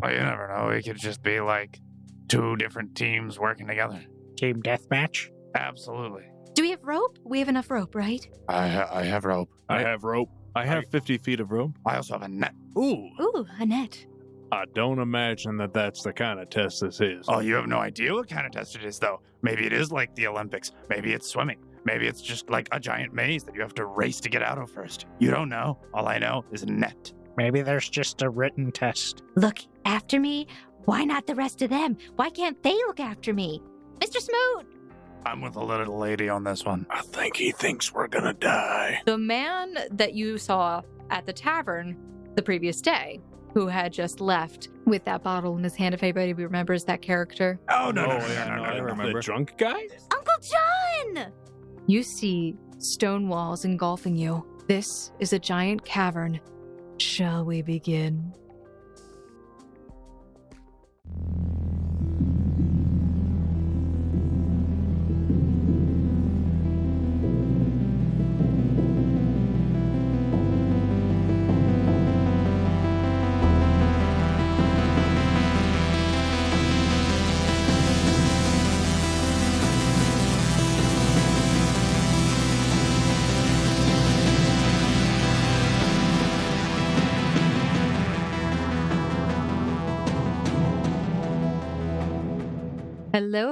Well, you never know. It could just be like 2 different teams working together. Team deathmatch? Absolutely. Do we have rope? We have enough rope, right? I have rope. I have rope. I have 50 feet of rope. I also have a net. Ooh, a net. I don't imagine that that's the kind of test this is. Oh, you have no idea what kind of test it is, though. Maybe it is like the Olympics. Maybe it's swimming. Maybe it's just like a giant maze that you have to race to get out of first. You don't know. All I know is a net. Maybe there's just a written test. Look after me? Why not the rest of them? Why can't they look after me? Mr. Smoot! I'm with a little lady on this one. I think he thinks we're gonna die. The man that you saw at the tavern the previous day, who had just left with that bottle in his hand, if anybody remembers that character. Oh, no, I remember. The drunk guy? Uncle John! You see stone walls engulfing you. This is a giant cavern. Shall we begin?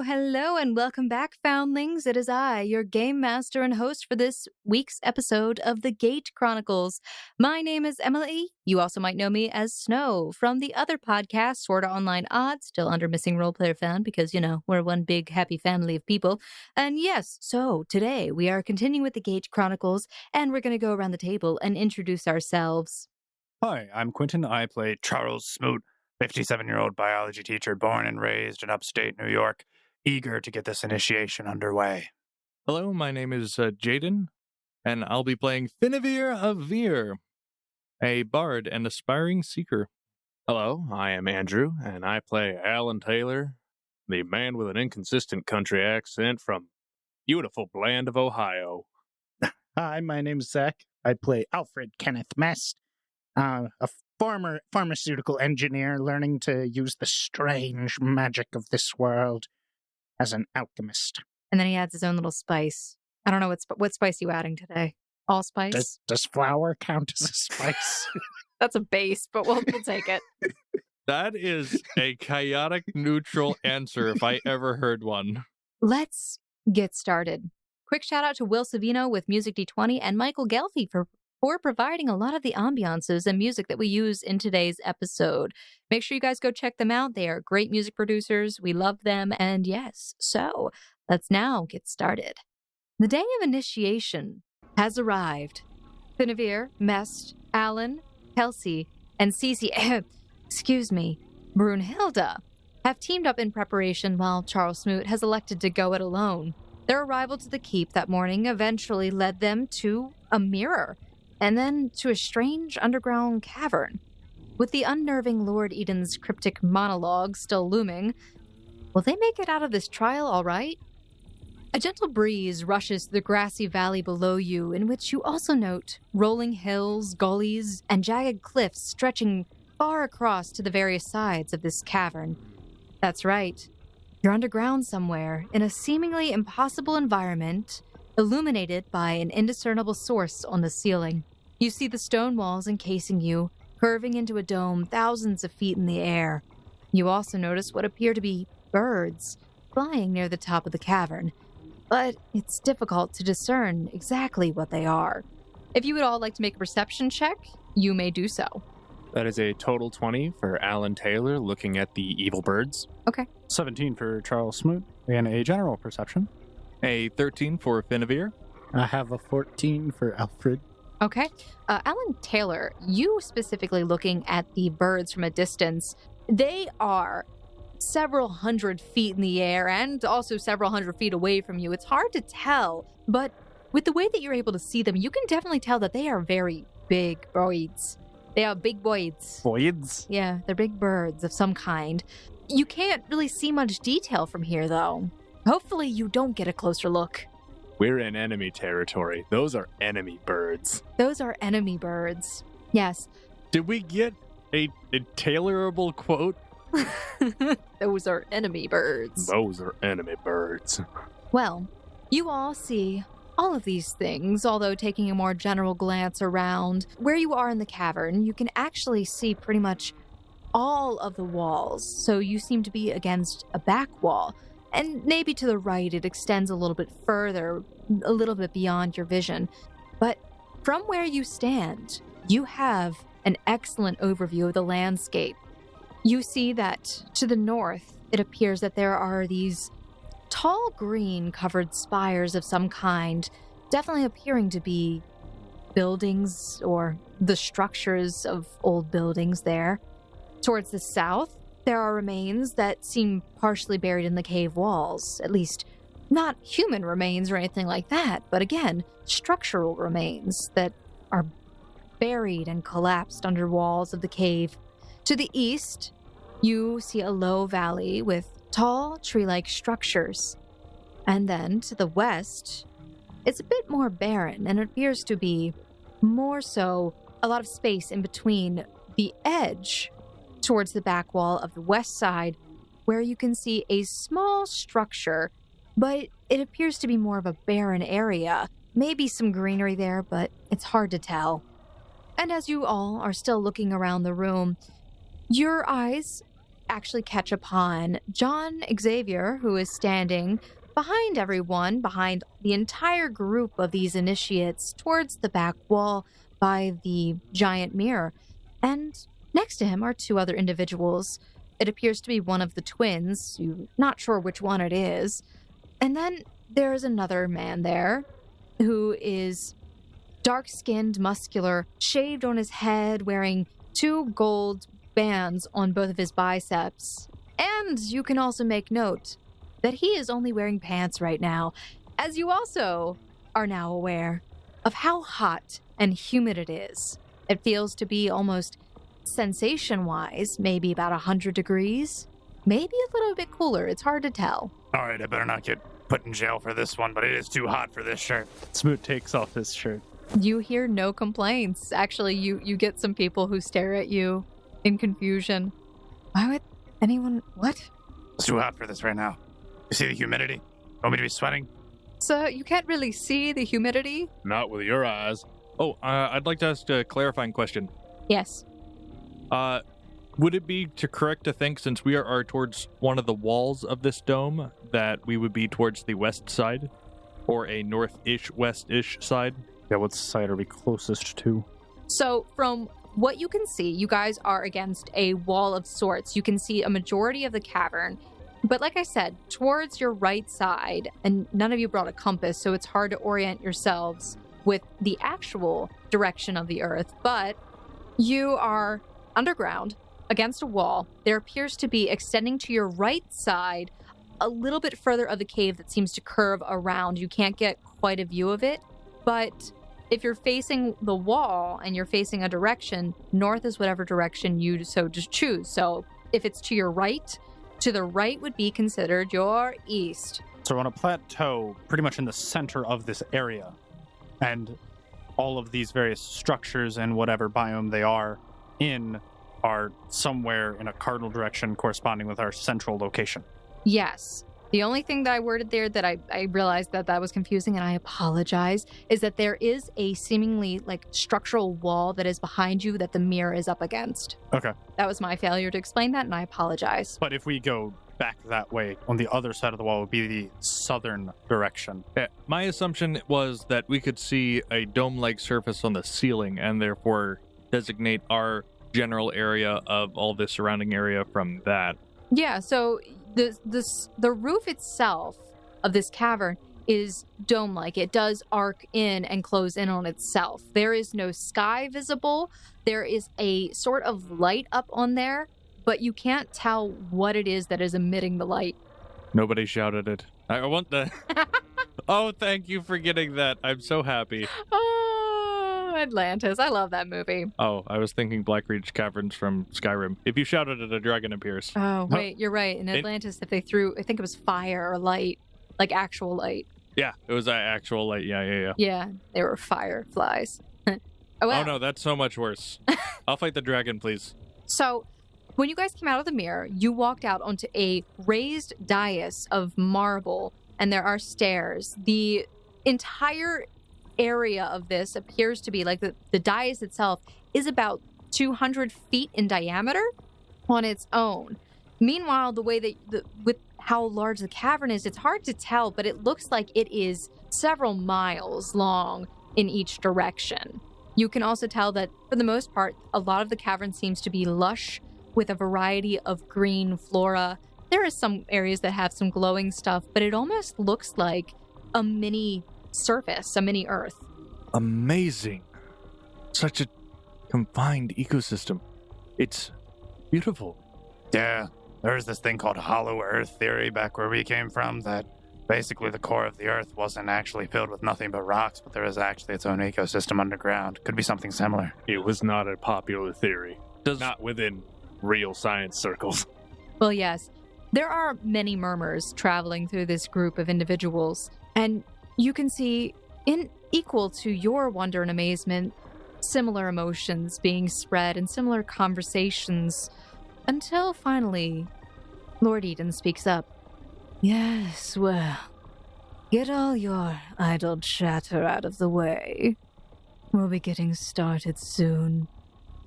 Hello, and welcome back, Foundlings. It is I, your game master and host for this week's episode of the Gate Chronicles. My name is Emily. You also might know me as Snow from the other podcast, Sword Art Online Odds, still under Missing Roleplayer Found, because, we're one big happy family of people. And yes, so today we are continuing with the Gate Chronicles, and we're going to go around the table and introduce ourselves. Hi, I'm Quentin. I play Charles Smoot, 57-year-old biology teacher born and raised in upstate New York, eager to get this initiation underway. Hello, my name is Jaden, and I'll be playing Finavir of Vir, a bard and aspiring seeker. Hello, I am Andrew, and I play Allan Taylor, the man with an inconsistent country accent from beautiful land of Ohio. Hi, my name's Zach. I play Alfred Kenneth Mest, a former pharmaceutical engineer learning to use the strange magic of this world as an alchemist. And then he adds his own little spice. I don't know what spice you adding today. Allspice? Does flour count as a spice? That's a base, but we'll take it. That is a chaotic neutral answer if I ever heard one. Let's get started. Quick shout out to Will Savino with Music D20 and Michael Gelfi for providing a lot of the ambiances and music that we use in today's episode. Make sure you guys go check them out. They are great music producers. We love them. And yes, so let's now get started. The day of initiation has arrived. Finavir, Mest, Allan, Kelsey, and Cici, Brunhilda, have teamed up in preparation while Charles Smoot has elected to go it alone. Their arrival to the keep that morning eventually led them to a mirror, and then to a strange underground cavern. With the unnerving Lord Edyn's cryptic monologue still looming, will they make it out of this trial all right? A gentle breeze rushes through the grassy valley below you, in which you also note rolling hills, gullies, and jagged cliffs stretching far across to the various sides of this cavern. That's right. You're underground somewhere, in a seemingly impossible environment, illuminated by an indiscernible source on the ceiling. You see the stone walls encasing you, curving into a dome thousands of feet in the air. You also notice what appear to be birds flying near the top of the cavern, but it's difficult to discern exactly what they are. If you would all like to make a perception check, you may do so. That is a total 20 for Allan Taylor looking at the evil birds. Okay. 17 for Charles Smoot, and a general perception. A 13 for Finavir. I have a 14 for Alfred. Okay. Allan Taylor, you specifically looking at the birds from a distance, they are several hundred feet in the air and also several hundred feet away from you. It's hard to tell, but with the way that you're able to see them, you can definitely tell that they are very big birds. They are big birds. Voids? Yeah, they're big birds of some kind. You can't really see much detail from here, though. Hopefully you don't get a closer look. We're in enemy territory. Those are enemy birds. Those are enemy birds. Yes. Did we get a tailorable quote? Those are enemy birds. Those are enemy birds. Well, you all see all of these things, although taking a more general glance around where you are in the cavern, you can actually see pretty much all of the walls. So you seem to be against a back wall. And maybe to the right, it extends a little bit further, a little bit beyond your vision. But from where you stand, you have an excellent overview of the landscape. You see that to the north, it appears that there are these tall green covered spires of some kind, definitely appearing to be buildings or the structures of old buildings there. Towards the south, there are remains that seem partially buried in the cave walls, at least not human remains or anything like that, but again, structural remains that are buried and collapsed under walls of the cave. To the east, you see a low valley with tall tree-like structures. And then to the west, it's a bit more barren, and it appears to be more so a lot of space in between the edge towards the back wall of the west side, where you can see a small structure, but it appears to be more of a barren area. Maybe some greenery there, but it's hard to tell. And as you all are still looking around the room, your eyes actually catch upon John Xavier, who is standing behind everyone, behind the entire group of these initiates, towards the back wall by the giant mirror. And next to him are two other individuals. It appears to be one of the twins. You're not sure which one it is. And then there's another man there who is dark-skinned, muscular, shaved on his head, wearing 2 gold bands on both of his biceps. And you can also make note that he is only wearing pants right now, as you also are now aware of how hot and humid it is. It feels to be almost sensation-wise, maybe about 100 degrees, maybe a little bit cooler. It's hard to tell. All right, I better not get put in jail for this one, but it is too hot for this shirt. Smoot takes off his shirt. You hear no complaints. Actually, you get some people who stare at you in confusion. Why would anyone... What? It's too hot for this right now. You see the humidity? Want me to be sweating? So you can't really see the humidity? Not with your eyes. Oh, I'd like to ask a clarifying question. Yes. Would it be correct to think, since we are towards one of the walls of this dome, that we would be towards the west side? Or a north-ish, west-ish side? Yeah, what side are we closest to? So from what you can see, you guys are against a wall of sorts. You can see a majority of the cavern. But like I said, towards your right side, and none of you brought a compass, so it's hard to orient yourselves with the actual direction of the earth. But you are underground against a wall. There appears to be, extending to your right side, a little bit further of the cave that seems to curve around. You can't get quite a view of it, but if you're facing the wall and you're facing a direction, north is whatever direction you so just choose. So if it's to your right, to the right would be considered your east. So we're on a plateau pretty much in the center of this area, and all of these various structures and whatever biome they are in are somewhere in a cardinal direction corresponding with our central location. Yes. The only thing that I worded there that I realized that was confusing, and I apologize, is that there is a seemingly structural wall that is behind you that the mirror is up against. Okay. That was my failure to explain that, and I apologize. But if we go back that way, on the other side of the wall would be the southern direction. Yeah, my assumption was that we could see a dome-like surface on the ceiling and therefore designate our general area of all the surrounding area from that. Yeah, so the roof itself of this cavern is dome-like. It does arc in and close in on itself. There is no sky visible. There is a sort of light up on there, but you can't tell what it is that is emitting the light. Nobody shouted it. I want the... Oh, thank you for getting that. I'm so happy. Oh, Atlantis. I love that movie. Oh, I was thinking Blackreach Caverns from Skyrim. If you shouted it, a dragon appears. Oh, wait, you're right. In Atlantis, if they threw, I think it was fire or light, like actual light. Yeah, it was actual light. Yeah. Yeah, they were fireflies. Oh, well. Oh, no, that's so much worse. I'll fight the dragon, please. So, when you guys came out of the mirror, you walked out onto a raised dais of marble, and there are stairs. The entire area of this appears to be like the dais itself is about 200 feet in diameter on its own. Meanwhile, the way that with how large the cavern is, it's hard to tell, but it looks like it is several miles long in each direction. You can also tell that, for the most part, a lot of the cavern seems to be lush with a variety of green flora. There are some areas that have some glowing stuff, but it almost looks like a mini surface, a mini Earth. Amazing. Such a confined ecosystem. It's beautiful. Yeah, there's this thing called Hollow Earth theory back where we came from, that basically the core of the Earth wasn't actually filled with nothing but rocks, but there is actually its own ecosystem underground. Could be something similar. It was not a popular theory. Not within real science circles. Well, yes, there are many murmurs traveling through this group of individuals, and you can see, in equal to your wonder and amazement, similar emotions being spread and similar conversations, until finally, Lord Edyn speaks up. Yes, well, get all your idle chatter out of the way. We'll be getting started soon.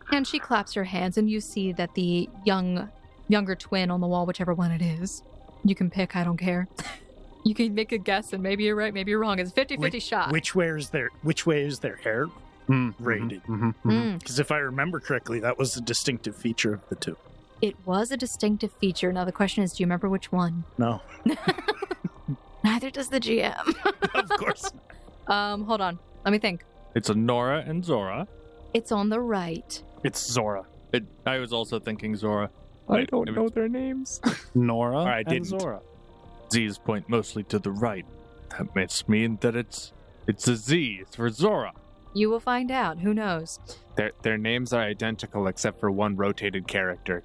And she claps her hands, and you see that the younger twin on the wall, whichever one it is, you can pick, I don't care. You can make a guess, and maybe you're right, maybe you're wrong. It's 50-50 shot. Which way is their hair rated? Because if I remember correctly, that was a distinctive feature of the two. It was a distinctive feature. Now the question is, do you remember which one? No. Neither does the GM. Of course. Hold on. Let me think. It's a Nora and Zora. It's on the right. It's Zora. I was also thinking Zora. I don't know their names. Nora I and didn't. Zora. Z's point mostly to the right. That must mean that it's a Z. It's for Zora. You will find out. Who knows? Their names are identical except for one rotated character.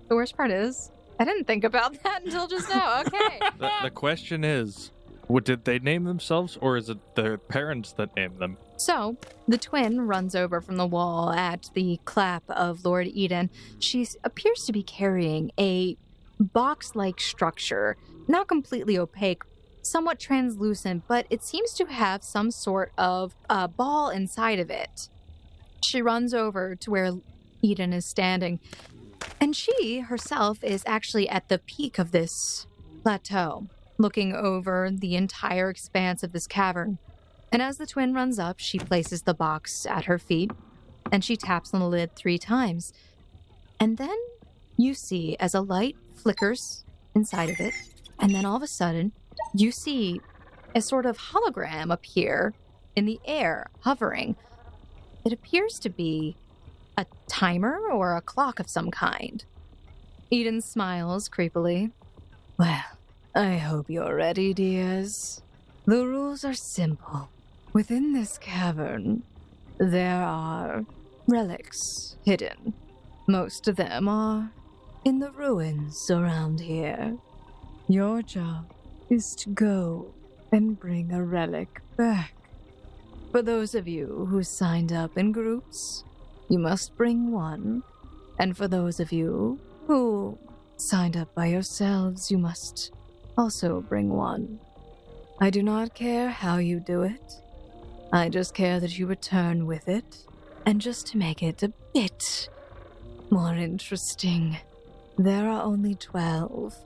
The worst part is, I didn't think about that until just now. Okay. The question is, did they name themselves, or is it their parents that named them? So, the twin runs over from the wall at the clap of Lord Edyn. She appears to be carrying a box-like structure, not completely opaque, somewhat translucent, but it seems to have some sort of ball inside of it. She runs over to where Edyn is standing, and she herself is actually at the peak of this plateau, looking over the entire expanse of this cavern. And as the twin runs up, she places the box at her feet, and she taps on the lid 3 times. And then you see as a light flickers inside of it, and then all of a sudden, you see a sort of hologram appear in the air, hovering. It appears to be a timer or a clock of some kind. Edyn smiles creepily. Well, I hope you're ready, dears. The rules are simple. Within this cavern, there are relics hidden. Most of them are in the ruins around here. Your job is to go and bring a relic back. For those of you who signed up in groups, you must bring one. And for those of you who signed up by yourselves, you must also bring one. I do not care how you do it. I just care that you return with it. And just to make it a bit more interesting, there are only 12.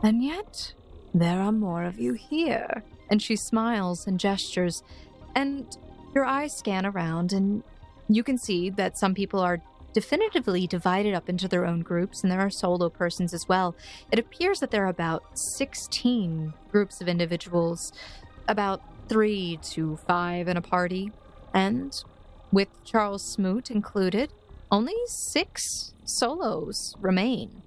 And yet, there are more of you here. And she smiles and gestures, and your eyes scan around, and you can see that some people are definitively divided up into their own groups, and there are solo persons as well. It appears that there are about 16 groups of individuals, about 3 to 5 in a party, and with Charles Smoot included, only 6 solos remain.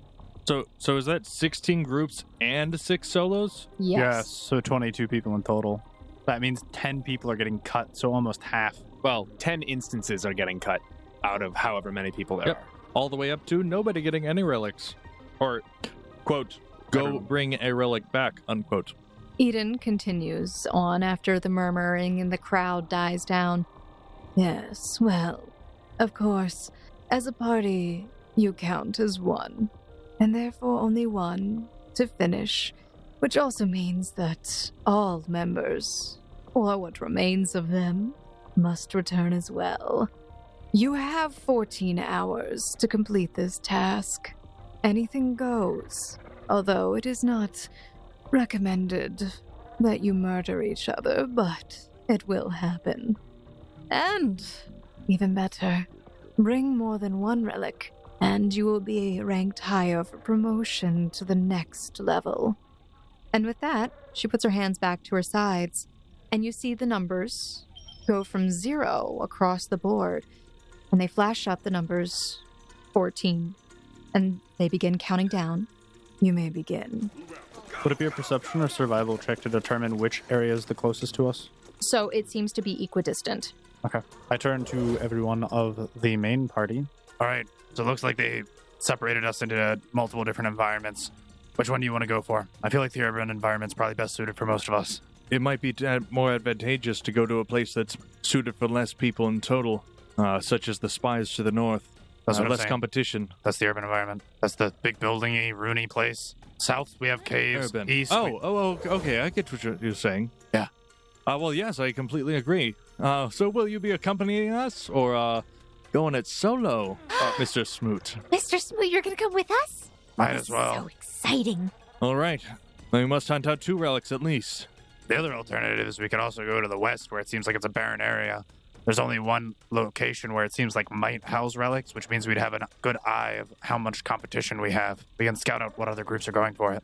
So is that 16 groups and 6 solos? Yes, so 22 people in total. That means 10 people are getting cut, so almost half. Well, 10 instances are getting cut out of however many people there Yep. are. All the way up to nobody getting any relics. Or, quote, go bring a relic back, unquote. Edyn continues on after the murmuring in the crowd dies down. Yes, well, of course, As a party, you count as one, and therefore only one to finish, which also means that all members, or what remains of them, must return as well. You have 14 hours to complete this task. Anything goes, although it is not recommended that you murder each other, but it will happen. And, even better, bring more than one relic, and you will be ranked higher for promotion to the next level. And with that, she puts her hands back to her sides, and you see the numbers go from 0 across the board, and they flash up the numbers 14, and they begin counting down. You may begin. Would it be a perception or survival check to determine which area is the closest to us? So it seems to be equidistant. Okay. I turn to everyone of the main party. All right. So it looks like they separated us into multiple different environments. Which one do you want to go for? I feel like the urban environment's probably best suited for most of us. It might be more advantageous to go to a place that's suited for less people in total, such as the spies to the north. That's what I'm less saying. Competition. That's the urban environment. That's the big building-y, roony place. South, we have caves. Urban. East, Okay. I get what you're saying. Yeah. Well, yes, I completely agree. So will you be accompanying us, or going it solo, Mr. Smoot? Mr. Smoot, you're gonna come with us? Might This as well. is so exciting. All right. Then we must hunt out 2 relics at least. The other alternative is we could also go to the west, where it seems like it's a barren area. There's only one location where it seems like might house relics, which means we'd have a good eye of how much competition we have. We can scout out what other groups are going for it.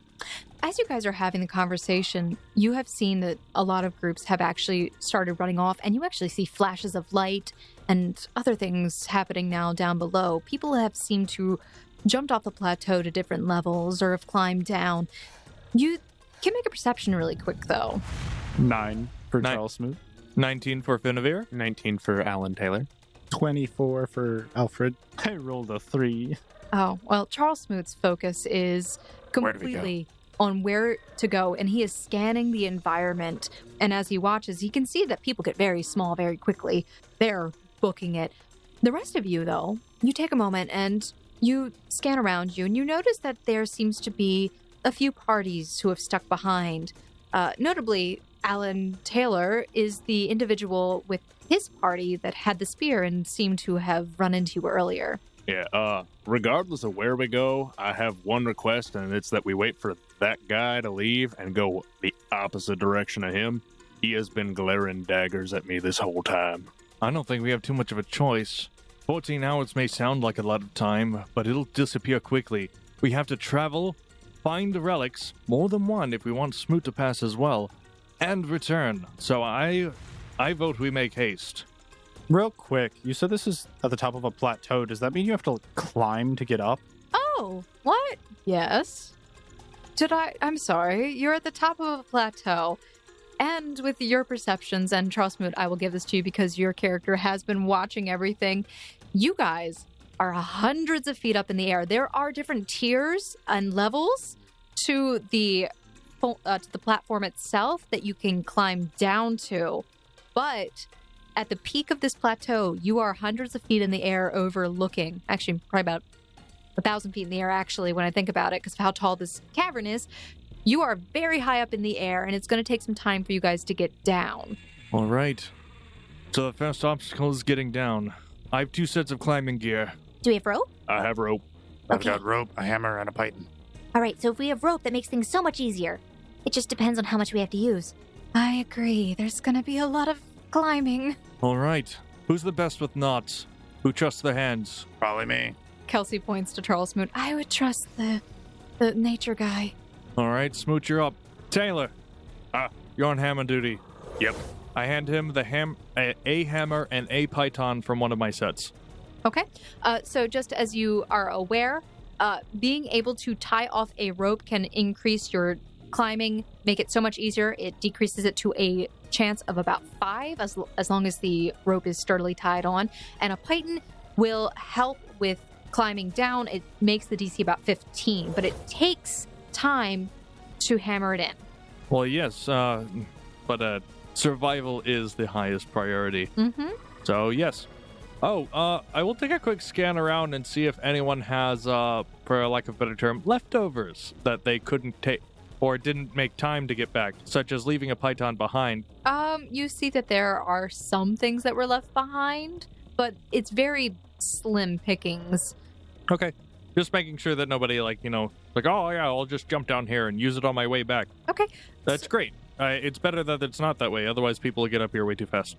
As you guys are having the conversation, you have seen that a lot of groups have actually started running off, and you actually see flashes of light and other things happening now down below. People have seemed to jumped off the plateau to different levels or have climbed down. You can make a perception really quick, though. 9 for 9. Charles Smoot. 19 for Finavir. 19 for Allan Taylor. 24 for Alfred. I rolled a 3. Oh, well, Charles Smoot's focus is Where do we go? completely on where to go, and he is scanning the environment. And as he watches, he can see that people get very small very quickly. They're booking it. The rest of you, though, you take a moment and you scan around you, and you notice that there seems to be a few parties who have stuck behind. Notably, Allan Taylor is the individual with his party that had the spear and seemed to have run into you earlier. Yeah, regardless of where we go, I have one request, and it's that we wait for that guy to leave and go the opposite direction of him. He has been glaring daggers at me this whole time. I don't think we have too much of a choice. 14 hours may sound like a lot of time, but it'll disappear quickly. We have to travel, find the relics, more than one if we want Smoot to pass as well, and return. So I vote we make haste. Real quick, you said this is at the top of a plateau. Does that mean you have to climb to get up? Oh, what? Yes. I'm sorry. You're at the top of a plateau. And with your perceptions, and Charles Smoot, I will give this to you because your character has been watching everything. You guys are hundreds of feet up in the air. There are different tiers and levels to the platform itself that you can climb down to. But at the peak of this plateau, you are hundreds of feet in the air overlooking, actually probably about 1,000 feet in the air, actually, when I think about it, because of how tall this cavern is. You are very high up in the air, and it's going to take some time for you guys to get down. All right. So the first obstacle is getting down. I have 2 sets of climbing gear. Do we have rope? I have rope. I've Okay. got rope, a hammer, and a python. All right, so if we have rope, that makes things so much easier. It just depends on how much we have to use. I agree. There's going to be a lot of climbing. All right. Who's the best with knots? Who trusts their hands? Probably me. Kelsey points to Charles Smoot. I would trust the nature guy. All right, Smoot, you're up. Taylor. You're on hammer duty. Yep. I hand him a hammer and a python from one of my sets. Okay. So just as you are aware, being able to tie off a rope can increase your climbing, make it so much easier. It decreases it to a chance of about 5 as long as the rope is sturdily tied on. And a python will help with climbing down. It makes the DC about 15, but it takes time to hammer it in. Well, yes, but survival is the highest priority. Mm-hmm. So, yes. I will take a quick scan around and see if anyone has, for lack of a better term, leftovers that they couldn't take or didn't make time to get back, such as leaving a python behind. You see that there are some things that were left behind, but it's very slim pickings. Okay. Just making sure that nobody, oh yeah, I'll just jump down here and use it on my way back. Okay. That's great. It's better that it's not that way. Otherwise, people will get up here way too fast.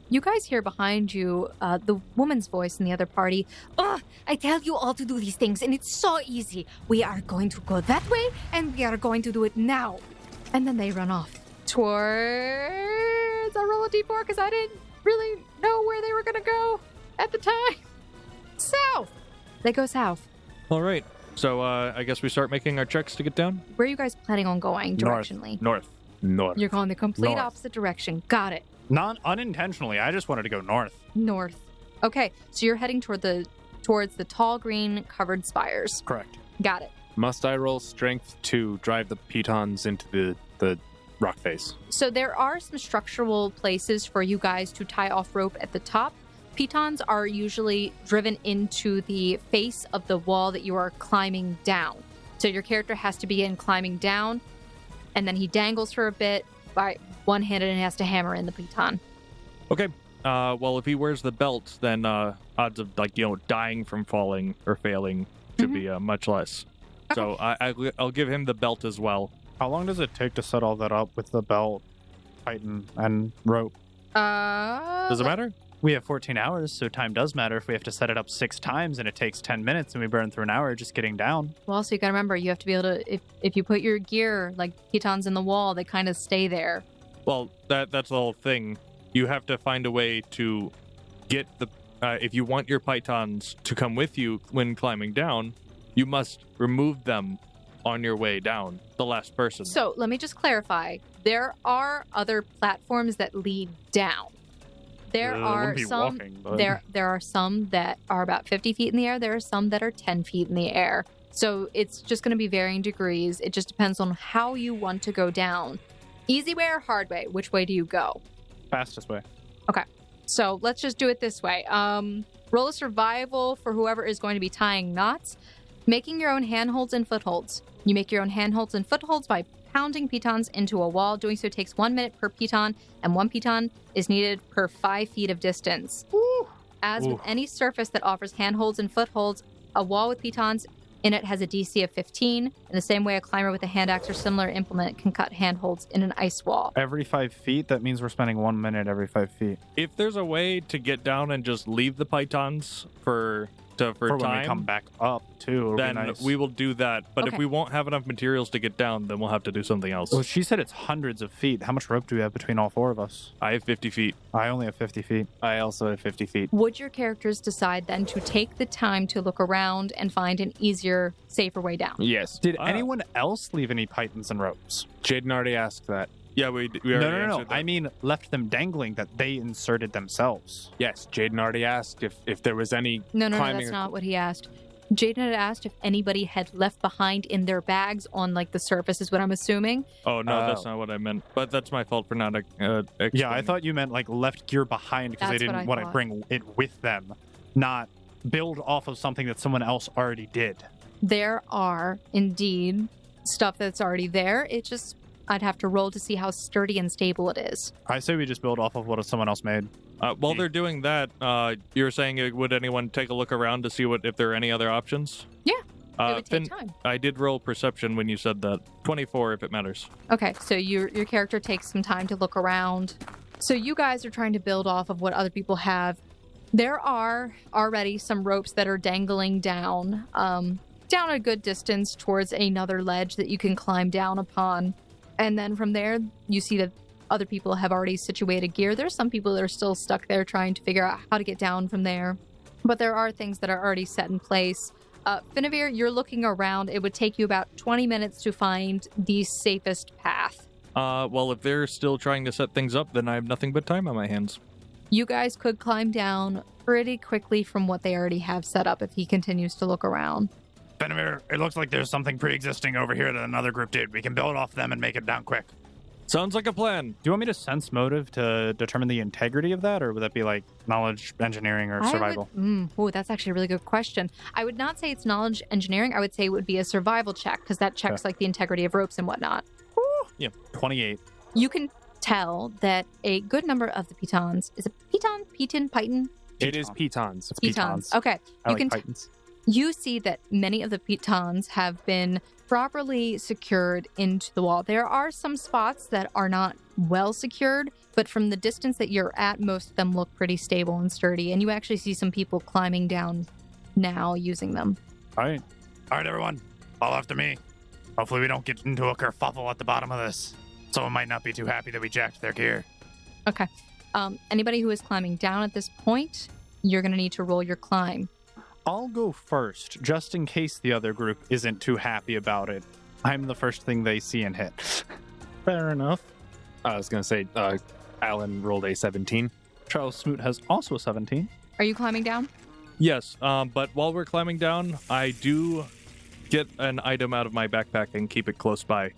You guys hear behind you the woman's voice in the other party. Oh, I tell you all to do these things, and it's so easy. We are going to go that way, and we are going to do it now. And then they run off towards... I roll a d4 because I didn't really know where they were going to go at the time. South. They go south. All right. So I guess we start making our checks to get down? Where are you guys planning on going directionally? North. You're going the complete North. opposite direction. Got it. Not unintentionally. I just wanted to go north. North. Okay, so you're heading towards the tall green covered spires. Correct. Got it. Must I roll strength to drive the pitons into the rock face? So there are some structural places for you guys to tie off rope at the top. Pitons are usually driven into the face of the wall that you are climbing down. So your character has to begin climbing down, and then he dangles for a bit by one-handed and has to hammer in the piton. Okay. Well, if he wears the belt, then odds of dying from falling or failing should be much less. Okay. So I'll give him the belt as well. How long does it take to set all that up with the belt, python, and rope? Does it matter? We have 14 hours, so time does matter. If we have to set it up 6 times and it takes 10 minutes and we burn through an hour just getting down. Well, so you gotta remember, you have to be able to, if you put your gear, like pitons in the wall, they kind of stay there. Well, that's the whole thing. You have to find a way to get the... if you want your pythons to come with you when climbing down, you must remove them on your way down, the last person. So let me just clarify. There are other platforms that lead down. There are some. Walking, but... There are some that are about 50 feet in the air. There are some that are 10 feet in the air. So it's just going to be varying degrees. It just depends on how you want to go down. Easy way or hard way? Which way do you go? Fastest way. Okay. So let's just do it this way. Roll a survival for whoever is going to be tying knots. Making your own handholds and footholds. You make your own handholds and footholds by pounding pitons into a wall. Doing so takes 1 minute per piton, and 1 piton is needed per 5 feet of distance. Ooh. As with any surface that offers handholds and footholds, a wall with pitons in it has a DC of 15. In the same way, a climber with a hand axe or similar implement can cut handholds in an ice wall. Every 5 feet, that means we're spending 1 minute every 5 feet. If there's a way to get down and just leave the pythons for time, when we come back up, too, then nice. we will do that. But Okay. if we won't have enough materials to get down, then we'll have to do something else. Well, she said it's hundreds of feet. How much rope do we have between all 4 of us? I have 50 feet. I only have 50 feet. I also have 50 feet. Would your characters decide then to take the time to look around and find an easier, safer way down? Yes. Did anyone else leave any pythons and ropes? Jaden already asked that. Yeah, we already No. answered that. I mean, left them dangling that they inserted themselves. Yes, Jaden already asked if there was any No, climbing. that's not what he asked. Jaden had asked if anybody had left behind in their bags on, the surface, is what I'm assuming. Oh, no, that's not what I meant. But that's my fault for not Yeah, I explaining. thought you meant, left gear behind because they That's what didn't I want to thought. bring it with them, not build off of something that someone else already did. There are, indeed, stuff that's already there. I'd have to roll to see how sturdy and stable it is. I say we just build off of what someone else made. While they're doing that, you're saying, would anyone take a look around to see if there are any other options? Yeah, it would take Finn, time. I did roll perception when you said that. 24 if it matters. Okay, so your character takes some time to look around. So you guys are trying to build off of what other people have. There are already some ropes that are dangling down a good distance towards another ledge that you can climb down upon. And then from there, you see that other people have already situated gear. There's some people that are still stuck there trying to figure out how to get down from there. But there are things that are already set in place. Finavir, you're looking around. It would take you about 20 minutes to find the safest path. Well, if they're still trying to set things up, then I have nothing but time on my hands. You guys could climb down pretty quickly from what they already have set up if he continues to look around. Finavir, it looks like there's something pre-existing over here that another group did. We can build off them and make it down quick. Sounds like a plan. Do you want me to sense motive to determine the integrity of that, or would that be like knowledge, engineering, or survival? That's actually a really good question. I would not say it's knowledge engineering. I would say it would be a survival check, because that checks like the integrity of ropes and whatnot. Yeah, 28. You can tell that a good number of the pitons, is it piton? It is pitons. It's Pitons. Okay. You see that many of the pitons have been properly secured into the wall. There are some spots that are not well secured, but from the distance that you're at, most of them look pretty stable and sturdy. And you actually see some people climbing down now using them. All right, everyone. Follow after me. Hopefully we don't get into a kerfuffle at the bottom of this. Someone might not be too happy that we jacked their gear. Okay. Anybody who is climbing down at this point, you're going to need to roll your climb. I'll go first, just in case the other group isn't too happy about it. I'm the first thing they see and hit. Fair enough. I was going to say, Allan rolled a 17. Charles Smoot has also a 17. Are you climbing down? Yes, but while we're climbing down, I do get an item out of my backpack and keep it close by.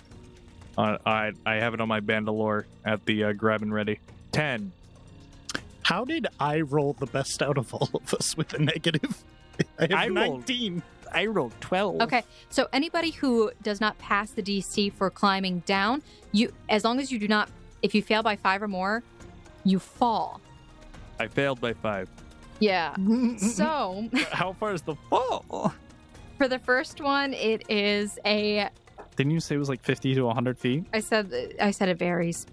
I have it on my bandolier at the grab and ready. 10. How did I roll the best out of all of us with a negative? I have 19. I rolled 12. Okay, so anybody who does not pass the DC for climbing down, as long as you do not, if you fail by 5 or more, you fall. I failed by 5. Yeah. So, how far is the fall? For the first one, it is a... Didn't you say it was like 50 to 100 feet? I said it varies.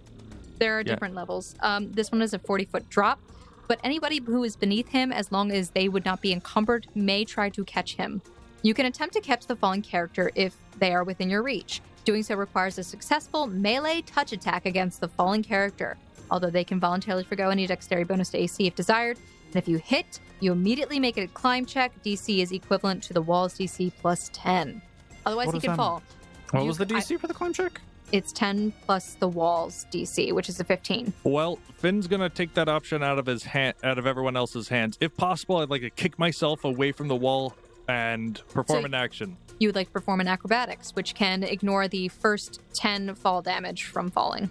There are different levels. This one is a 40-foot drop, but anybody who is beneath him, as long as they would not be encumbered, may try to catch him. You can attempt to catch the fallen character if they are within your reach. Doing so requires a successful melee touch attack against the fallen character, although they can voluntarily forgo any dexterity bonus to AC if desired. And if you hit, you immediately make a climb check. DC is equivalent to the wall's DC plus 10. Otherwise, he can fall. What was the DC for the climb check? It's 10 plus the wall's DC, which is a 15. Well, Finn's gonna take that option out of everyone else's hands. If possible, I'd like to kick myself away from the wall and perform an action. You would like to perform an acrobatics, which can ignore the first 10 fall damage from falling.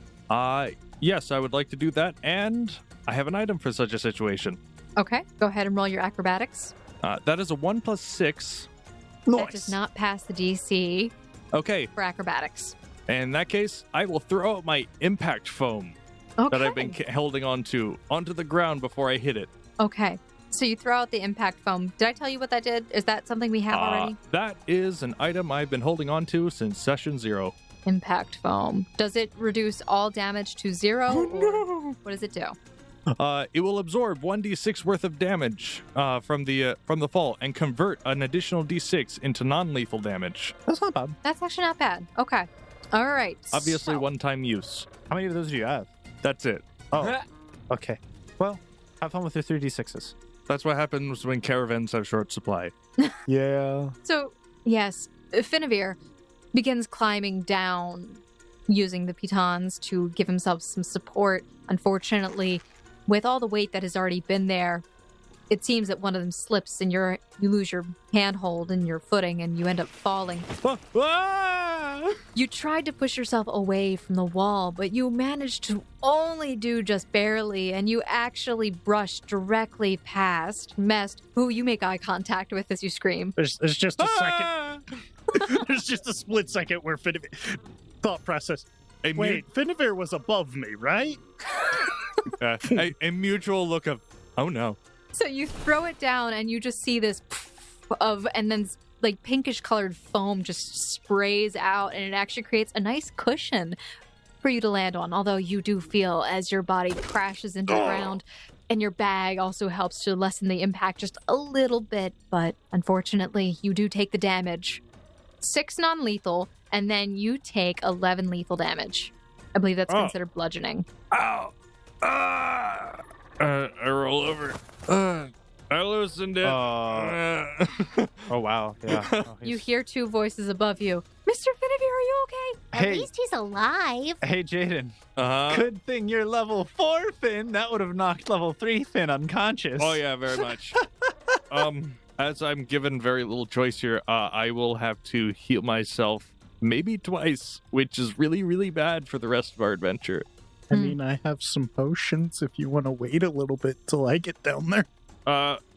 Yes, I would like to do that, and I have an item for such a situation. Okay, go ahead and roll your acrobatics. That is a 1 + 6. That does not pass the DC Okay. for acrobatics. In that case, I will throw out my impact foam that I've been holding onto the ground before I hit it. Okay. So you throw out the impact foam. Did I tell you what that did? Is that something we have already? That is an item I've been holding onto since session 0. Impact foam. Does it reduce all damage to 0? Oh, no. What does it do? It will absorb 1d6 worth of damage from the fall and convert an additional d6 into non-lethal damage. That's not bad. That's actually not bad. Okay. All right. Obviously, one-time use. How many of those do you have? That's it. Oh, okay. Well, have fun with your 3d6s. That's what happens when caravans have short supply. Yeah. So, yes, Finavir begins climbing down using the pitons to give himself some support. Unfortunately, with all the weight that has already been there, it seems that one of them slips and you lose your handhold and your footing and you end up falling. You tried to push yourself away from the wall, but you managed to only do just barely, and you actually brushed directly past Mest, who you make eye contact with as you scream. There's just a second. There's just a split second where Finavir... Thought process. Wait, Finavir was above me, right? A mutual look of, oh no. So you throw it down and you just see this and then like pinkish colored foam just sprays out, and it actually creates a nice cushion for you to land on. Although you do feel as your body crashes into the ground, and your bag also helps to lessen the impact just a little bit. But unfortunately, you do take the damage. 6 non-lethal, and then you take 11 lethal damage. I believe that's considered bludgeoning. Ow! I roll over. I loosened it. Oh, wow. Yeah. You hear 2 voices above you. Mr. Finavir, are you okay? At least he's alive. Hey, Jaden. Uh-huh. Good thing you're level 4, Finn. That would have knocked level 3 Finn unconscious. Oh, yeah, very much. As I'm given very little choice here, I will have to heal myself maybe twice, which is really, really bad for the rest of our adventure. I mean, I have some potions if you want to wait a little bit till I get down there.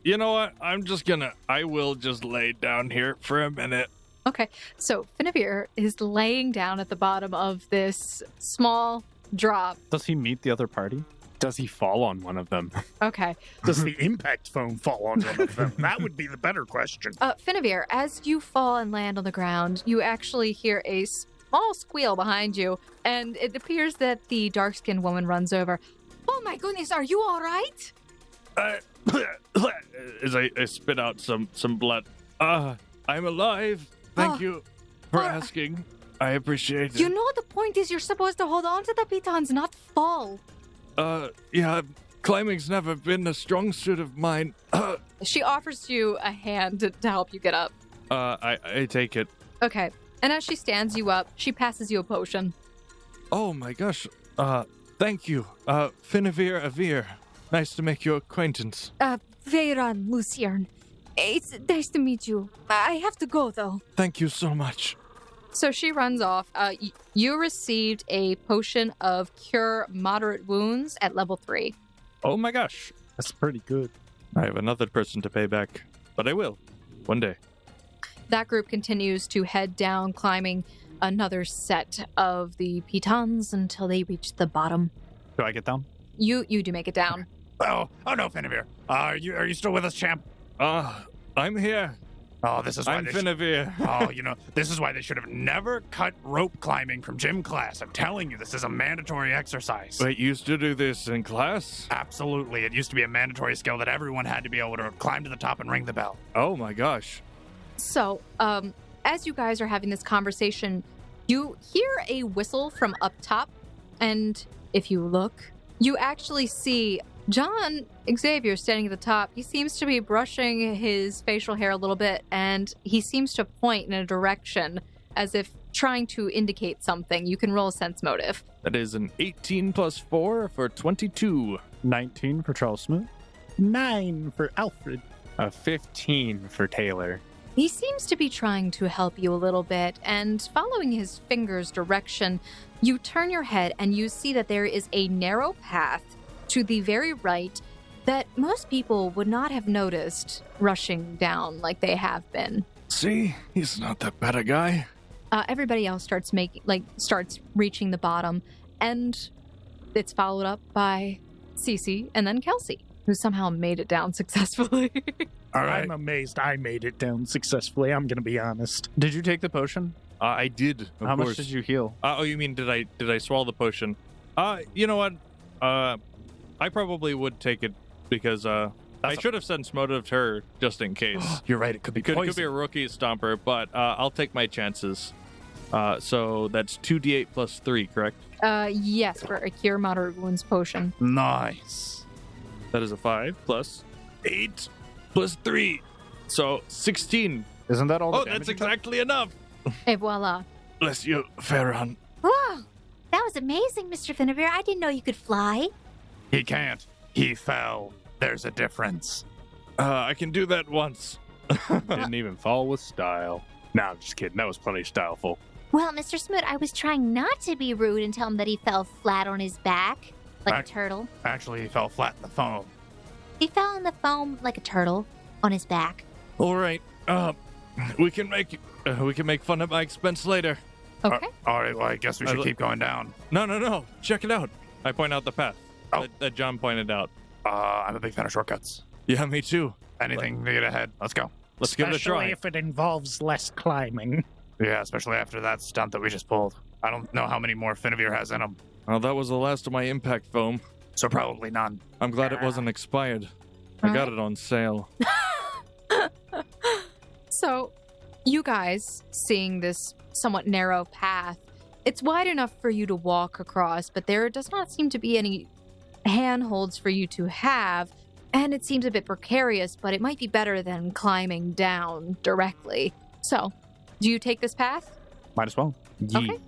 You know what? I will just lay down here for a minute. Okay, so Finavir is laying down at the bottom of this small drop. Does he meet the other party? Does he fall on one of them? Okay. Does the impact foam fall on one of them? That would be the better question. Finavir, as you fall and land on the ground, you actually hear a small squeal behind you, and it appears that the dark-skinned woman runs over. Oh my goodness, are you all right? As I spit out some blood. I'm alive. Thank you for asking. I appreciate it. You know the point is you're supposed to hold on to the pitons, not fall. Yeah, climbing's never been a strong suit of mine. She offers you a hand to help you get up. I take it. Okay, and as she stands you up, she passes you a potion. Oh my gosh. Thank you. Finavir Avir. Nice to make your acquaintance. Veyran Lucerne. It's nice to meet you. I have to go, though. Thank you so much. So she runs off. You received a potion of cure moderate wounds at level 3. Oh my gosh. That's pretty good. I have another person to pay back, but I will. One day. That group continues to head down, climbing another set of the pitons until they reach the bottom. Do I get down? You do make it down. Oh no, Finavir. Are you still with us, champ? I'm here. Oh, this is why I'm Finavir. This is why they should have never cut rope climbing from gym class. I'm telling you, this is a mandatory exercise. Wait, you used to do this in class? Absolutely. It used to be a mandatory skill that everyone had to be able to climb to the top and ring the bell. Oh my gosh. So, as you guys are having this conversation, you hear a whistle from up top, and if you look, you actually see John Xavier standing at the top. He seems to be brushing his facial hair a little bit, and he seems to point in a direction as if trying to indicate something. You can roll a sense motive. That is an 18 plus 4 for 22. 19 for Charles Smoot. 9 for Alfred. 15 for Taylor. He seems to be trying to help you a little bit, and following his finger's direction, you turn your head and you see that there is a narrow path to the very right that most people would not have noticed rushing down like they have been. See? He's not that bad a guy. Everybody else starts reaching the bottom, and it's followed up by Cici and then Kelsey, who somehow made it down successfully. All right. I'm amazed I made it down successfully, I'm going to be honest. Did you take the potion? I did. Of How course. much did you heal? Oh, you mean did I swallow the potion? You know what? I probably would take it because I should have sense motived her just in case. You're right. It could be It poison. could be a rookie stomper, but I'll take my chances. So that's 2d8 plus 3, correct? Yes, for a cure moderate wounds potion. Nice. That is a 5 plus 8 plus 3. So 16. Isn't that all the Oh, damage that's you took? exactly enough. Et voila. Bless you, Farron. Whoa! That was amazing, Mr. Finavir. I didn't know you could fly. He can't. He fell. There's a difference. I can do that once. Didn't even fall with style. Nah, I'm just kidding. That was plenty styleful. Well, Mr. Smoot, I was trying not to be rude and tell him that he fell flat on his back, like Back- a turtle. Actually, he fell flat in the foam. He fell in the foam like a turtle on his back. All right. We can make fun at my expense later. Okay. All right. Well, I guess we should keep going down. No. Check it out. I point out the path Oh. that John pointed out. I'm a big fan of shortcuts. Yeah, me too. Anything to get ahead. Let's go. Let's give it a Especially try. if it involves less climbing. Yeah, especially after that stunt that we just pulled. I don't know how many more Finavir has in him, Well, that was the last of my impact foam. so probably none. I'm glad it wasn't expired. I got it on sale. So, you guys seeing this somewhat narrow path, it's wide enough for you to walk across, but there does not seem to be any handholds for you to have, and it seems a bit precarious, but it might be better than climbing down directly. So, do you take this path? Might as well. Okay.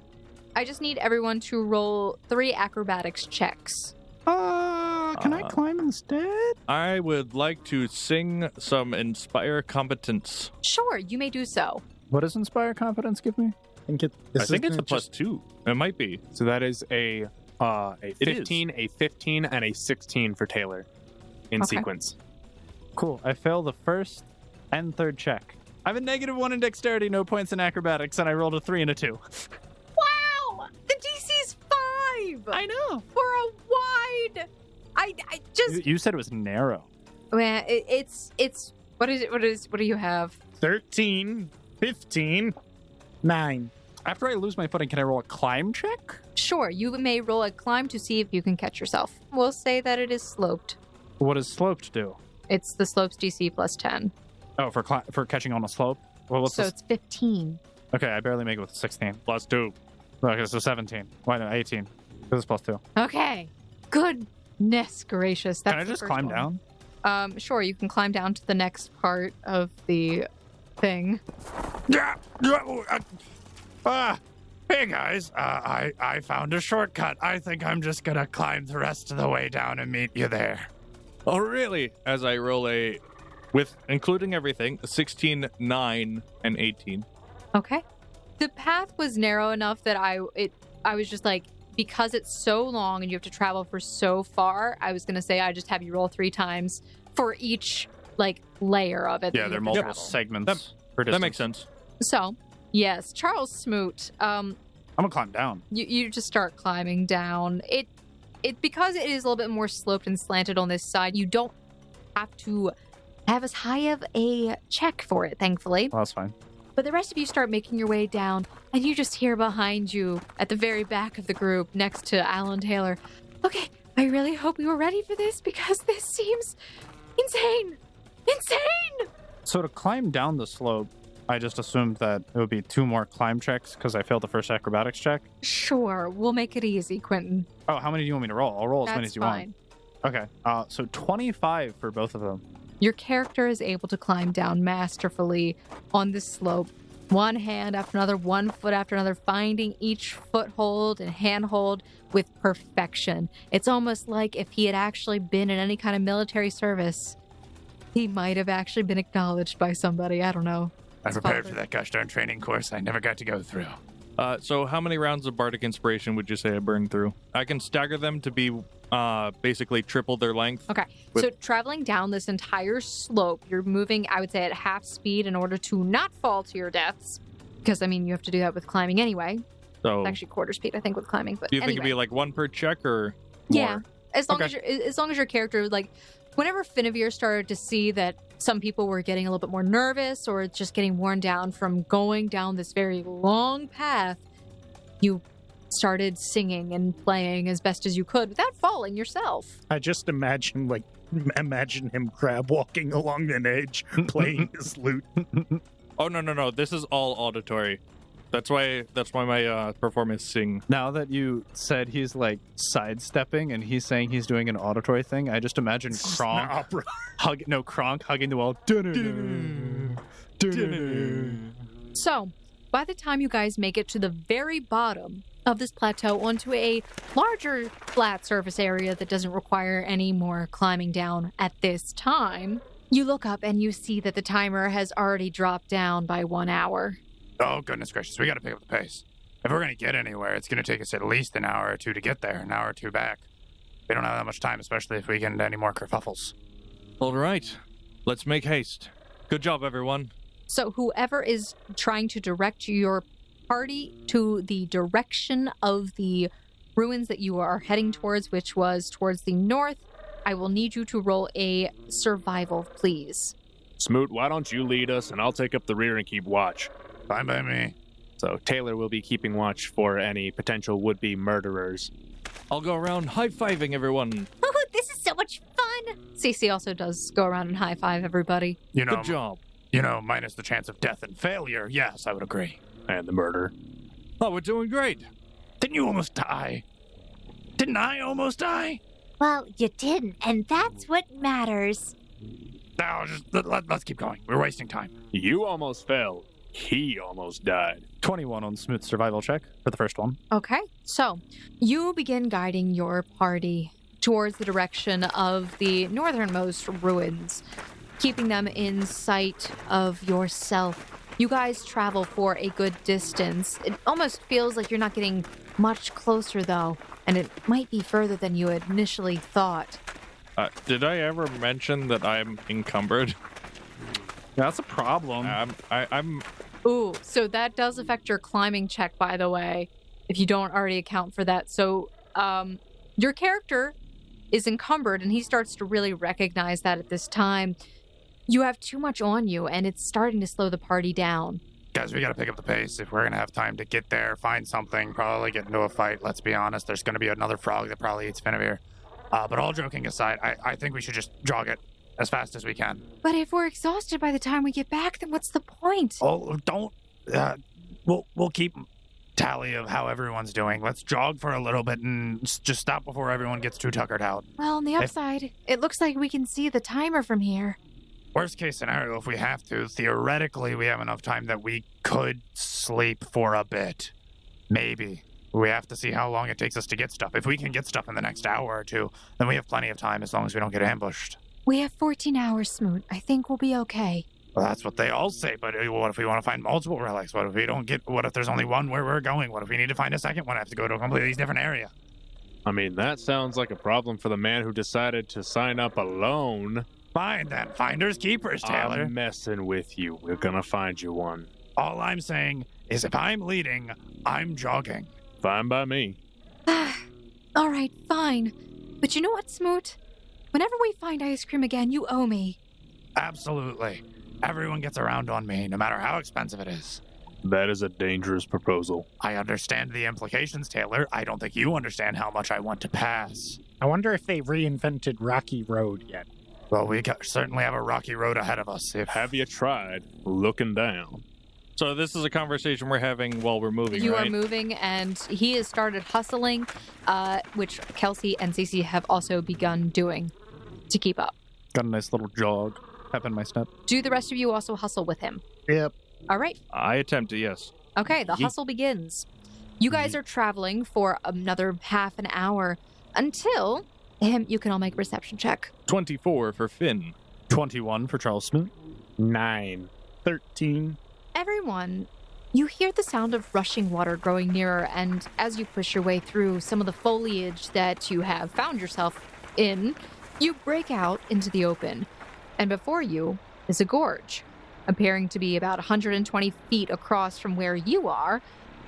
I just need everyone to roll 3 acrobatics checks. Can I climb instead? I would like to sing some Inspire Competence. Sure, you may do so. What does Inspire Confidence give me? think I think it's a +2. It might be. So that is a 15, a 15, and a 16 for Taylor in Okay. sequence. Cool. I fail the first and third check. I have a -1 in dexterity, no points in acrobatics, and I rolled a 3 and a 2. Wow! The DC's 5! I know. For a wide... I just... You said it was narrow. Well, it's... What do you have? 13, 15, 9. After I lose my footing, can I roll a climb check? Sure, you may roll a climb to see if you can catch yourself. We'll say that it is sloped. What does sloped do? It's the slope's DC +10. Oh, for catching on a slope? Well, what's So this? it's 15. Okay, I barely make it with 16. +2. Okay, so 17. Why not 18? This is +2. Okay. Goodness gracious. That's Can I the just first climb one. down? Sure, you can climb down to the next part of the thing. Hey guys, I found a shortcut. I think I'm just gonna climb the rest of the way down and meet you there. Oh, really? As I roll with including everything, a 16, 9, and 18. Okay. The path was narrow enough that I was just like, because it's so long and you have to travel for so far, I was going to say I just have you roll 3 times for each like layer of it. Yeah, that you they're have to multiple travel. segments. for That distance. makes sense. So, yes, Charles Smoot, I'm gonna climb down. you just start climbing down. It because it is a little bit more sloped and slanted on this side, you don't have to have as high of a check for it, thankfully. Well, that's fine. But the rest of you start making your way down, and you just hear behind you, at the very back of the group, next to Allan Taylor, okay, I really hope you were ready for this, because this seems insane. Insane! So to climb down the slope, I just assumed that it would be 2 more climb checks because I failed the first acrobatics check. Sure, we'll make it easy, Quentin. Oh, how many do you want me to roll? I'll roll as many That's as you fine. want. Okay, so 25 for both of them. Your character is able to climb down masterfully on this slope, one hand after another, one foot after another, finding each foothold and handhold with perfection. It's almost like if he had actually been in any kind of military service, he might have actually been acknowledged by somebody. I don't know. I His prepared father. for that gosh darn training course I never got to go through. So how many rounds of Bardic Inspiration would you say I burned through? I can stagger them to be basically triple their length. Okay, so traveling down this entire slope, you're moving, I would say, at half speed in order to not fall to your deaths. Because, I mean, you have to do that with climbing anyway. So It's actually quarter speed, I think, with climbing. But do you think anyway. it'd be like 1 per check or more? Yeah, as long Okay. as your character, like, whenever Finavir started to see that some people were getting a little bit more nervous or just getting worn down from going down this very long path, you started singing and playing as best as you could without falling yourself. I just imagine him crab walking along an edge, playing his lute. Oh no. This is all auditory. That's why my performance sing. Now that you said he's like sidestepping and he's saying he's doing an auditory thing, I just imagine Kronk Opera. Kronk hugging the wall. So, by the time you guys make it to the very bottom of this plateau onto a larger flat surface area that doesn't require any more climbing down at this time, you look up and you see that the timer has already dropped down by 1 hour. Oh, goodness gracious, we gotta pick up the pace. If we're gonna get anywhere, it's gonna take us at least an hour or 2 to get there, an hour or 2 back. We don't have that much time, especially if we get into any more kerfuffles. All right, let's make haste. Good job, everyone. So whoever is trying to direct your party to the direction of the ruins that you are heading towards, which was towards the north, I will need you to roll a survival, please. Smoot, why don't you lead us and I'll take up the rear and keep watch. Fine by me. So Taylor will be keeping watch for any potential would-be murderers. I'll go around high-fiving everyone. Oh, this is so much fun. Cici also does go around and high five everybody. Good job. Minus the chance of death and failure. Yes, I would agree. And the murder. Oh, we're doing great. Didn't you almost die? Didn't I almost die? Well, you didn't, and that's what matters. No, let's keep going. We're wasting time. You almost fell. He almost died. 21 on Smooth survival check for the first one. Okay, so you begin guiding your party towards the direction of the northernmost ruins, keeping them in sight of yourself You guys travel for a good distance. It almost feels like you're not getting much closer, though, and it might be further than you had initially thought. Did I ever mention that I'm encumbered? That's a problem. I'm Ooh, so that does affect your climbing check, by the way, if you don't already account for that. So, your character is encumbered, and he starts to really recognize that at this time. You have too much on you, and it's starting to slow the party down. Guys, we gotta pick up the pace if we're gonna have time to get there, find something, probably get into a fight. Let's be honest, there's gonna be another frog that probably eats Finavir. But all joking aside, I think we should just jog it as fast as we can. But if we're exhausted by the time we get back, then what's the point? Oh, don't. We'll keep tally of how everyone's doing. Let's jog for a little bit and just stop before everyone gets too tuckered out. Well, on the upside, it looks like we can see the timer from here. Worst case scenario, if we have to, theoretically, we have enough time that we could sleep for a bit. Maybe. We have to see how long it takes us to get stuff. If we can get stuff in the next hour or two, then we have plenty of time as long as we don't get ambushed. We have 14 hours, Smoot. I think we'll be okay. Well, that's what they all say, but what if we want to find multiple relics? What if we don't get... What if there's only one where we're going? What if we need to find a second one? I have to go to a completely different area. I mean, that sounds like a problem for the man who decided to sign up alone. Fine, then. Finders keepers, Taylor. I'm messing with you. We're gonna find you one. All I'm saying is if I'm leading, I'm jogging. Fine by me. All right, fine. But you know what, Smoot? Whenever we find ice cream again, you owe me. Absolutely. Everyone gets around on me, no matter how expensive it is. That is a dangerous proposal. I understand the implications, Taylor. I don't think you understand how much I want to pass. I wonder if they reinvented Rocky Road yet. Well, certainly have a rocky road ahead of us. Have you tried looking down? So this is a conversation we're having while we're moving, You right? are moving, and he has started hustling, which Kelsey and Cici have also begun doing to keep up. Got a nice little jog. Pep in my step. Do the rest of you also hustle with him? Yep. All right. I attempt to, yes. Okay, the hustle begins. You guys are traveling for another half an hour until you can all make a perception check. 24 for Finn. 21 for Charles Smoot. 9. 13. Everyone, you hear the sound of rushing water growing nearer, and as you push your way through some of the foliage that you have found yourself in, you break out into the open, and before you is a gorge, appearing to be about 120 feet across from where you are,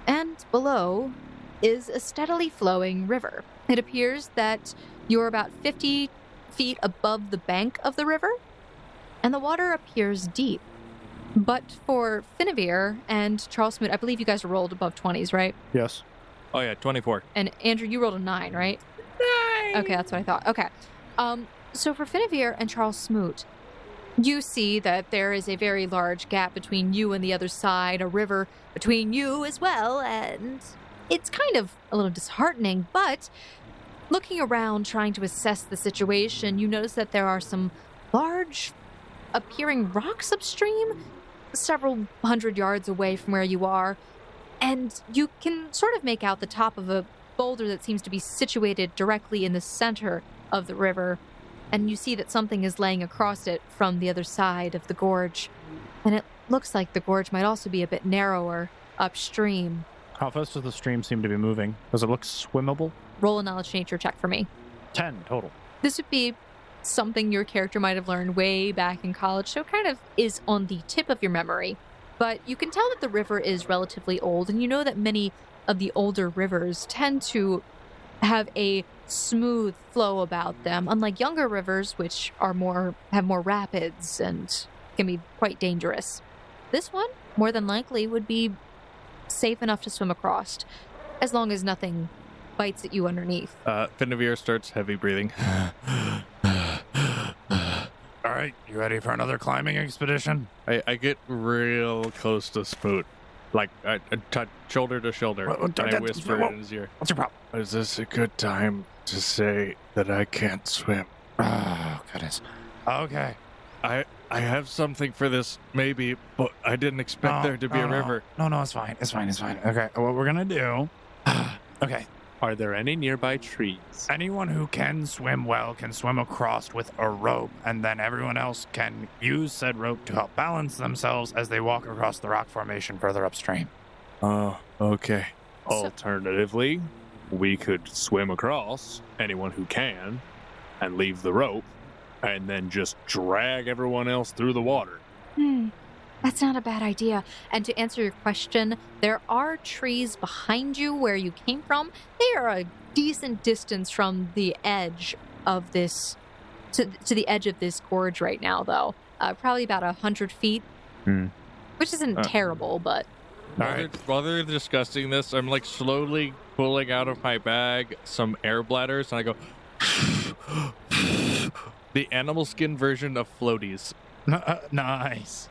and below is a steadily flowing river. It appears that you're about 50 feet above the bank of the river, and the water appears deep. But for Finavir and Charles Smoot, I believe you guys rolled above 20s, right? Yes. Oh, yeah, 24. And Andrew, you rolled a 9, right? 9! Okay, that's what I thought. Okay. So for Finavir and Charles Smoot, you see that there is a very large gap between you and the other side, a river between you as well, and it's kind of a little disheartening, but looking around trying to assess the situation, you notice that there are some large appearing rocks upstream, several hundred yards away from where you are, and you can sort of make out the top of a boulder that seems to be situated directly in the center of the river, and you see that something is laying across it from the other side of the gorge, and it looks like the gorge might also be a bit narrower upstream. How fast does the stream seem to be moving? Does it look swimmable? Roll a knowledge nature check for me. 10 total. This would be something your character might have learned way back in college, so it kind of is on the tip of your memory. But you can tell that the river is relatively old, and you know that many of the older rivers tend to have a smooth flow about them, unlike younger rivers, which have more rapids and can be quite dangerous. This one, more than likely, would be safe enough to swim across, as long as nothing bites at you underneath. Finavir starts heavy breathing. All right, you ready for another climbing expedition? I get real close to Smoot. Like, I touch shoulder to shoulder, and I whisper in his ear. What's your problem? Is this a good time to say that I can't swim? Oh, goodness. Okay. I have something for this, maybe, but I didn't expect there to be a river. No, it's fine. It's fine. Okay, what we're gonna do... Okay, Are there any nearby trees? Anyone who can swim well can swim across with a rope, and then everyone else can use said rope to help balance themselves as they walk across the rock formation further upstream. Oh, okay. Alternatively, we could swim across, anyone who can, and leave the rope, and then just drag everyone else through the water. That's not a bad idea. And to answer your question, there are trees behind you where you came from. They are a decent distance from the edge of this, to the edge of this gorge right now, though. Probably about 100 feet, which isn't terrible, but... While they're discussing this, I'm like slowly pulling out of my bag some air bladders, and I go... the animal skin version of floaties. Nice.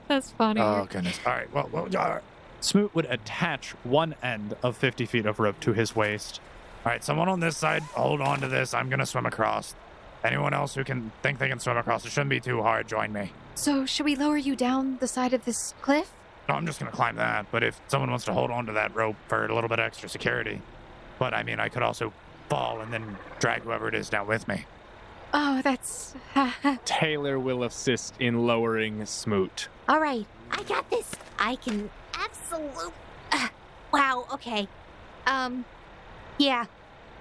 That's funny. Oh, goodness. All right. Well, all right. Smoot would attach one end of 50 feet of rope to his waist. All right, someone on this side, hold on to this. I'm going to swim across. Anyone else who can think they can swim across, it shouldn't be too hard, join me. So, should we lower you down the side of this cliff? No, I'm just going to climb that. But if someone wants to hold on to that rope for a little bit extra security. But, I mean, I could also fall and then drag whoever it is down with me. Oh, that's... Taylor will assist in lowering Smoot. All right, I got this. I can absolutely... wow, okay. Yeah.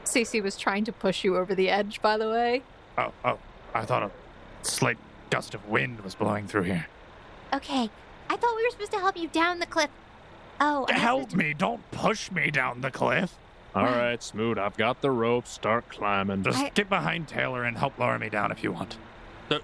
Cici was trying to push you over the edge, by the way. Oh, I thought a slight gust of wind was blowing through here. Okay, I thought we were supposed to help you down the cliff. Oh, Help me, don't push me down the cliff. All right, Smoot, I've got the rope. Start climbing. Just get behind Taylor and help lower me down if you want.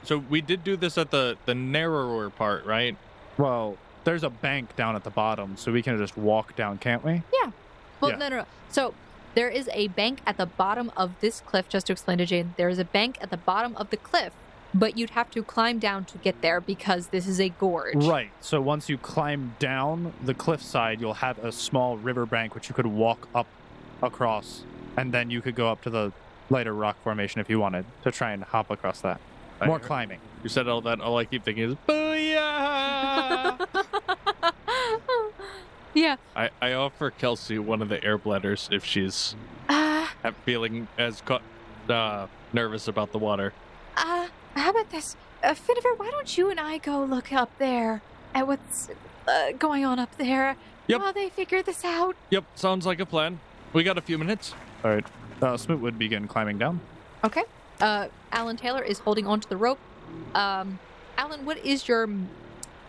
So we did do this at the narrower part, right? Well, there's a bank down at the bottom, so we can just walk down, can't we? Yeah. Well, Yeah. no. So there is a bank at the bottom of this cliff, just to explain to Jane. There is a bank at the bottom of the cliff, but you'd have to climb down to get there because this is a gorge. Right. So once you climb down the cliffside, you'll have a small riverbank which you could walk up across, and then you could go up to the lighter rock formation if you wanted to try and hop across that. More climbing. You said all that. All I keep thinking is, booyah! Yeah. I offer Kelsey one of the air bladders if she's feeling as nervous about the water. How about this? Finavir, why don't you and I go look up there at what's going on up there Yep. while they figure this out? Yep, sounds like a plan. We got a few minutes. All right. Smoot would begin climbing down. Okay. Allan Taylor is holding onto the rope. Allan, what is your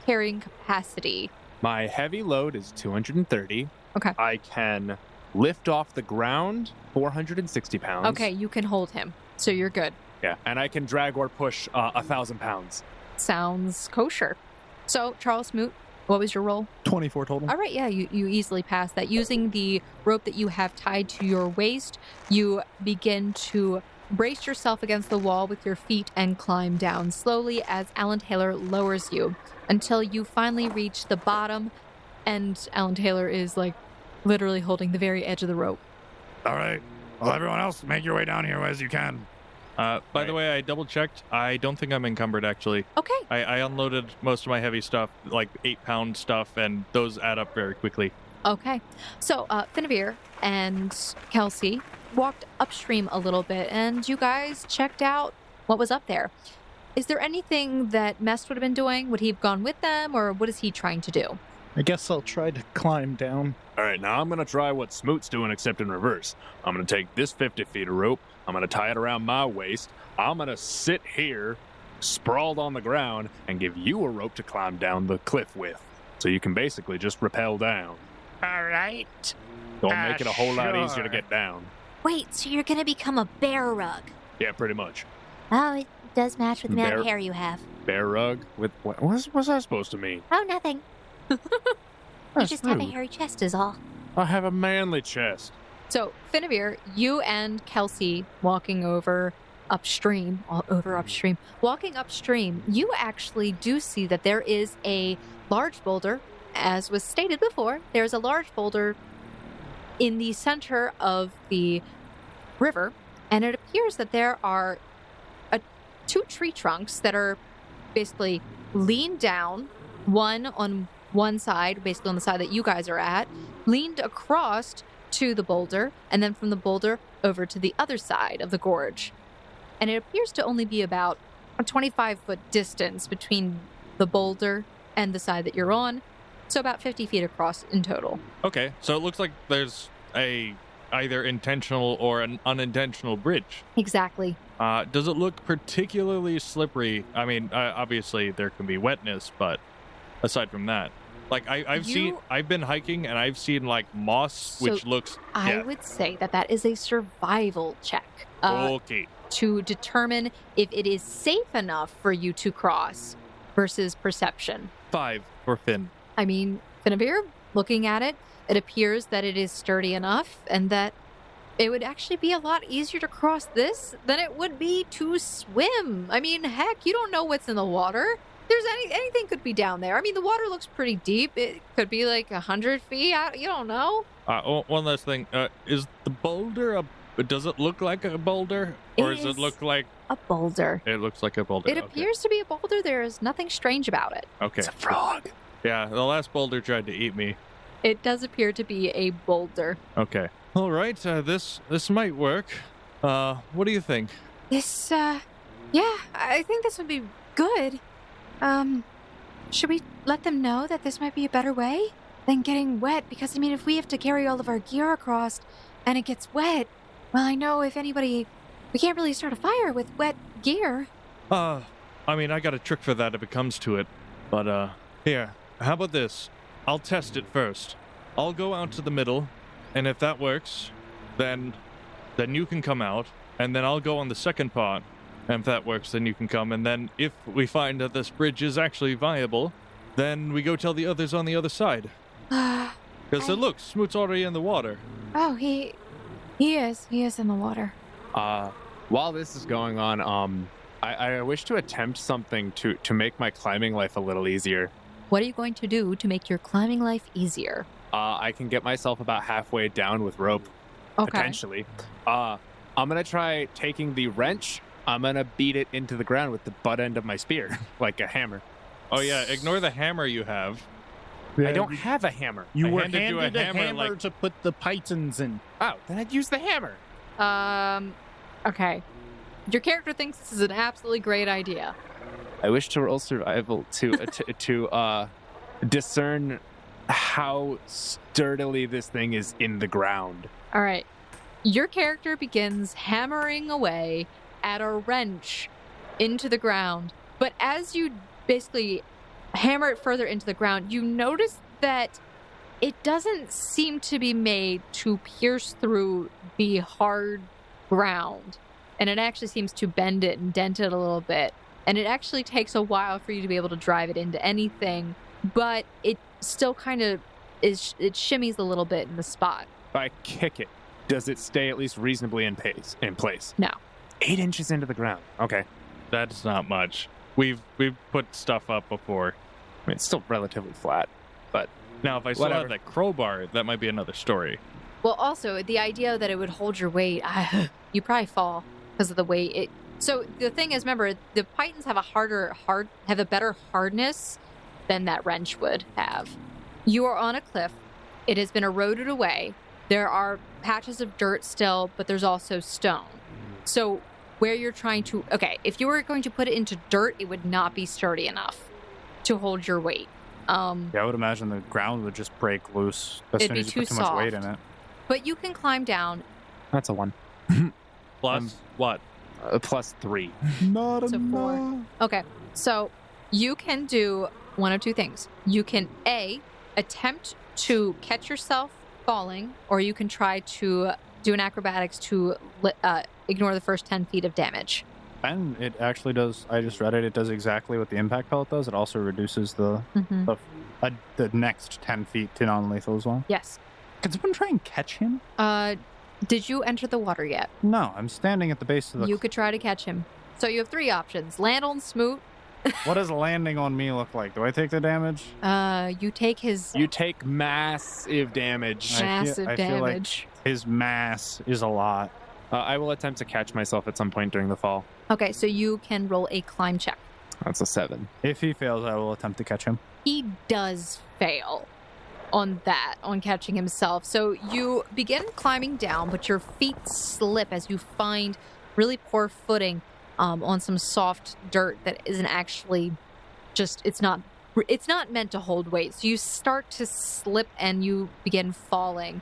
carrying capacity? My heavy load is 230. Okay. I can lift off the ground 460 pounds. Okay, you can hold him, so you're good. Yeah, and I can drag or push 1,000 pounds. Sounds kosher. So, Charles Smoot, what was your roll? 24 total. All right, yeah, you easily pass that. Using the rope that you have tied to your waist, you begin to brace yourself against the wall with your feet and climb down slowly as Allan Taylor lowers you until you finally reach the bottom, and Allan Taylor is like literally holding the very edge of the rope. All right. Well, everyone else, make your way down here as you can. By the way, I double-checked. I don't think I'm encumbered, actually. Okay. I unloaded most of my heavy stuff, like 8-pound stuff, and those add up very quickly. Okay. So, Finavir and Kelsey walked upstream a little bit, and you guys checked out what was up there. Is there anything that Mest would have been doing? Would he have gone with them, or what is he trying to do? I guess I'll try to climb down. All right, now I'm going to try what Smoot's doing, except in reverse. I'm going to take this 50 feet of rope. I'm going to tie it around my waist. I'm going to sit here, sprawled on the ground, and give you a rope to climb down the cliff with. So you can basically just rappel down. All right. Don't make it a whole lot sure. easier to get down. Wait, so you're gonna become a bear rug? Yeah, pretty much. Oh, it does match with the amount of Bear- hair you have. Bear rug with what's that supposed to mean? Oh, nothing. You That's just have a rude. hairy chest is all. I have a manly chest. So, Finavir, you and Kelsey walking upstream, walking upstream, you actually do see that there is a large boulder. As was stated before, there's a large boulder in the center of the river, and it appears that there are two tree trunks that are basically leaned down, one on one side, basically on the side that you guys are at, leaned across to the boulder, and then from the boulder over to the other side of the gorge. And it appears to only be about a 25-foot distance between the boulder and the side that you're on, so about 50 feet across in total. Okay, so it looks like there's a either intentional or an unintentional bridge. Exactly. Does it look particularly slippery? I mean, obviously there can be wetness, but aside from that, like I've been hiking and I've seen like moss, which looks. I would say that is a survival check. Okay. To determine if it is safe enough for you to cross versus perception. 5 for Finn. I mean, Finavir, looking at it, it appears that it is sturdy enough and that it would actually be a lot easier to cross this than it would be to swim. I mean, heck, you don't know what's in the water. There's anything could be down there. I mean, the water looks pretty deep. It could be like 100 feet. You don't know. One last thing. Is the boulder does it look like a boulder? Or does it look like a boulder? It looks like a boulder. It appears to be a boulder. There is nothing strange about it. Okay. It's a frog. Yeah, the last boulder tried to eat me. It does appear to be a boulder. Okay. All right. This might work. What do you think? This, yeah, I think this would be good. Should we let them know that this might be a better way than getting wet? Because, I mean, if we have to carry all of our gear across and it gets wet, well, I know if anybody... We can't really start a fire with wet gear. I mean, I got a trick for that if it comes to it. But, here, how about this? I'll test it first. I'll go out to the middle, and if that works, then you can come out, and then I'll go on the second part. And if that works, then you can come, and then if we find that this bridge is actually viable, then we go tell the others on the other side. Because look, Smoot's already in the water. Oh, he is in the water. While this is going on, I wish to attempt something to make my climbing life a little easier. What are you going to do to make your climbing life easier? I can get myself about halfway down with rope, potentially. I'm going to try taking the wrench. I'm going to beat it into the ground with the butt end of my spear, like a hammer. Oh, yeah, ignore the hammer you have. I don't have a hammer. You were handed you a handed a hammer, hammer like- to put the pythons in. Oh, then I'd use the hammer. Okay. Your character thinks this is an absolutely great idea. I wish to roll survival to discern how sturdily this thing is in the ground. All right. Your character begins hammering away at a wrench into the ground. But as you basically hammer it further into the ground, you notice that it doesn't seem to be made to pierce through the hard ground. And it actually seems to bend it and dent it a little bit. And it actually takes a while for you to be able to drive it into anything. But it still kind of is, it shimmies a little bit in the spot. If I kick it, does it stay at least reasonably in place? No. 8 inches into the ground. Okay. That's not much. We've put stuff up before. I mean, it's still relatively flat, but Now, if I still Whatever. had that crowbar, that might be another story. Well, also, the idea that it would hold your weight, you probably fall because of the weight. So the thing is, remember, the pythons have a better hardness than that wrench would have. You are on a cliff. It has been eroded away. There are patches of dirt still, but there's also stone. So where you're trying to... Okay, if you were going to put it into dirt, it would not be sturdy enough to hold your weight. Yeah, I would imagine the ground would just break loose as It'd soon be as you too put too much weight in soft. it. But you can climb down. that's a 1. Plus, what? Plus 3. Not So enough. 4. Okay, so you can do one of two things. You can, A, attempt to catch yourself falling, or you can try to do an acrobatics to ignore the first 10 feet of damage. And it actually does, I just read it, it does exactly what the impact pellet does. It also reduces the next 10 feet to non-lethal as well. Yes. Can someone try and catch him? Did you enter the water yet? No, I'm standing at the base of the... You could try to catch him. So you have 3 options. Land on Smoot. What does landing on me look like? Do I take the damage? You take his You take massive damage. massive I feel like damage. his mass is a lot. I will attempt to catch myself at some point during the fall. Okay, so you can roll a climb check. That's a 7. If he fails, I will attempt to catch him. He does fail. on catching himself. So you begin climbing down, but your feet slip as you find really poor footing on some soft dirt that isn't actually it's not meant to hold weight. So you start to slip and you begin falling.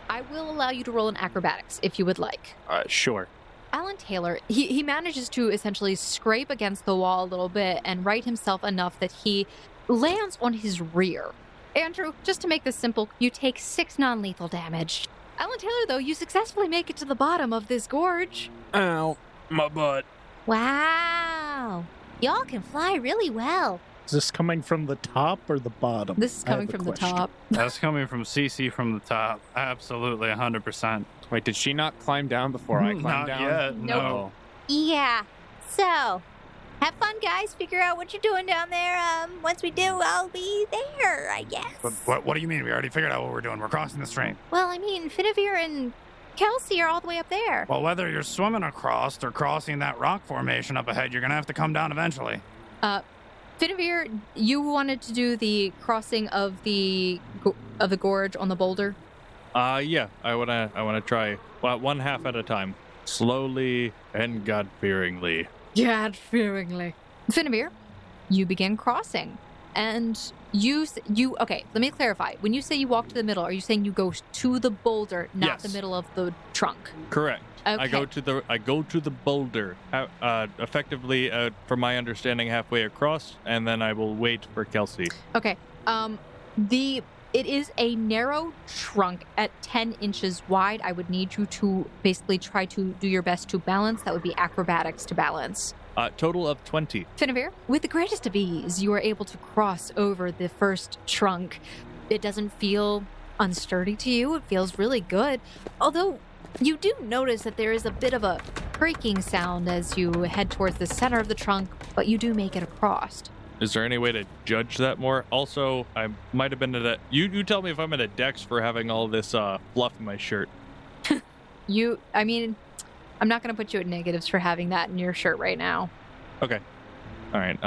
I will allow you to roll an acrobatics if you would like. Sure. Alan Taylor, he manages to essentially scrape against the wall a little bit and right himself enough that he lands on his rear. Andrew, just to make this simple, you take 6 non-lethal damage. Alan Taylor, though, you successfully make it to the bottom of this gorge. Ow, my butt. Wow. Y'all can fly really well. Is this coming from the top or the bottom? This is coming from the top. That's coming from Cici from the top. Absolutely, 100%. Wait, did she not climb down before I climbed Not down? yet, Nope. no. Yeah. So, have fun, guys. Figure out what you're doing down there. Once we do, I'll be there, I guess. But what do you mean? We already figured out what we're doing. We're crossing the stream. Well, I mean, Finavir and Kelsey are all the way up there. Well, whether you're swimming across or crossing that rock formation up ahead, you're going to have to come down eventually. Finavir, you wanted to do the crossing of the gorge on the boulder? Yeah, I wanna try one half at a time. Slowly and God-fearingly. God-fearingly. Finavir, you begin crossing. And you okay, let me clarify. When you say you walk to the middle, are you saying you go to the boulder, not Yes. the middle of the trunk? Correct. Okay. I go to the boulder, effectively, from my understanding, halfway across, and then I will wait for Kelsey. Okay. It is a narrow trunk at 10 inches wide. I would need you to basically try to do your best to balance. That would be acrobatics to balance. Total of 20. Finavir, with the greatest of ease, you are able to cross over the first trunk. It doesn't feel unsturdy to you. It feels really good. Although you do notice that there is a bit of a creaking sound as you head towards the center of the trunk, but you do make it across. Is there any way to judge that more? Also, I might have been at a... You tell me if I'm at a dex for having all this fluff in my shirt. I'm not going to put you at negatives for having that in your shirt right now. Okay. All right.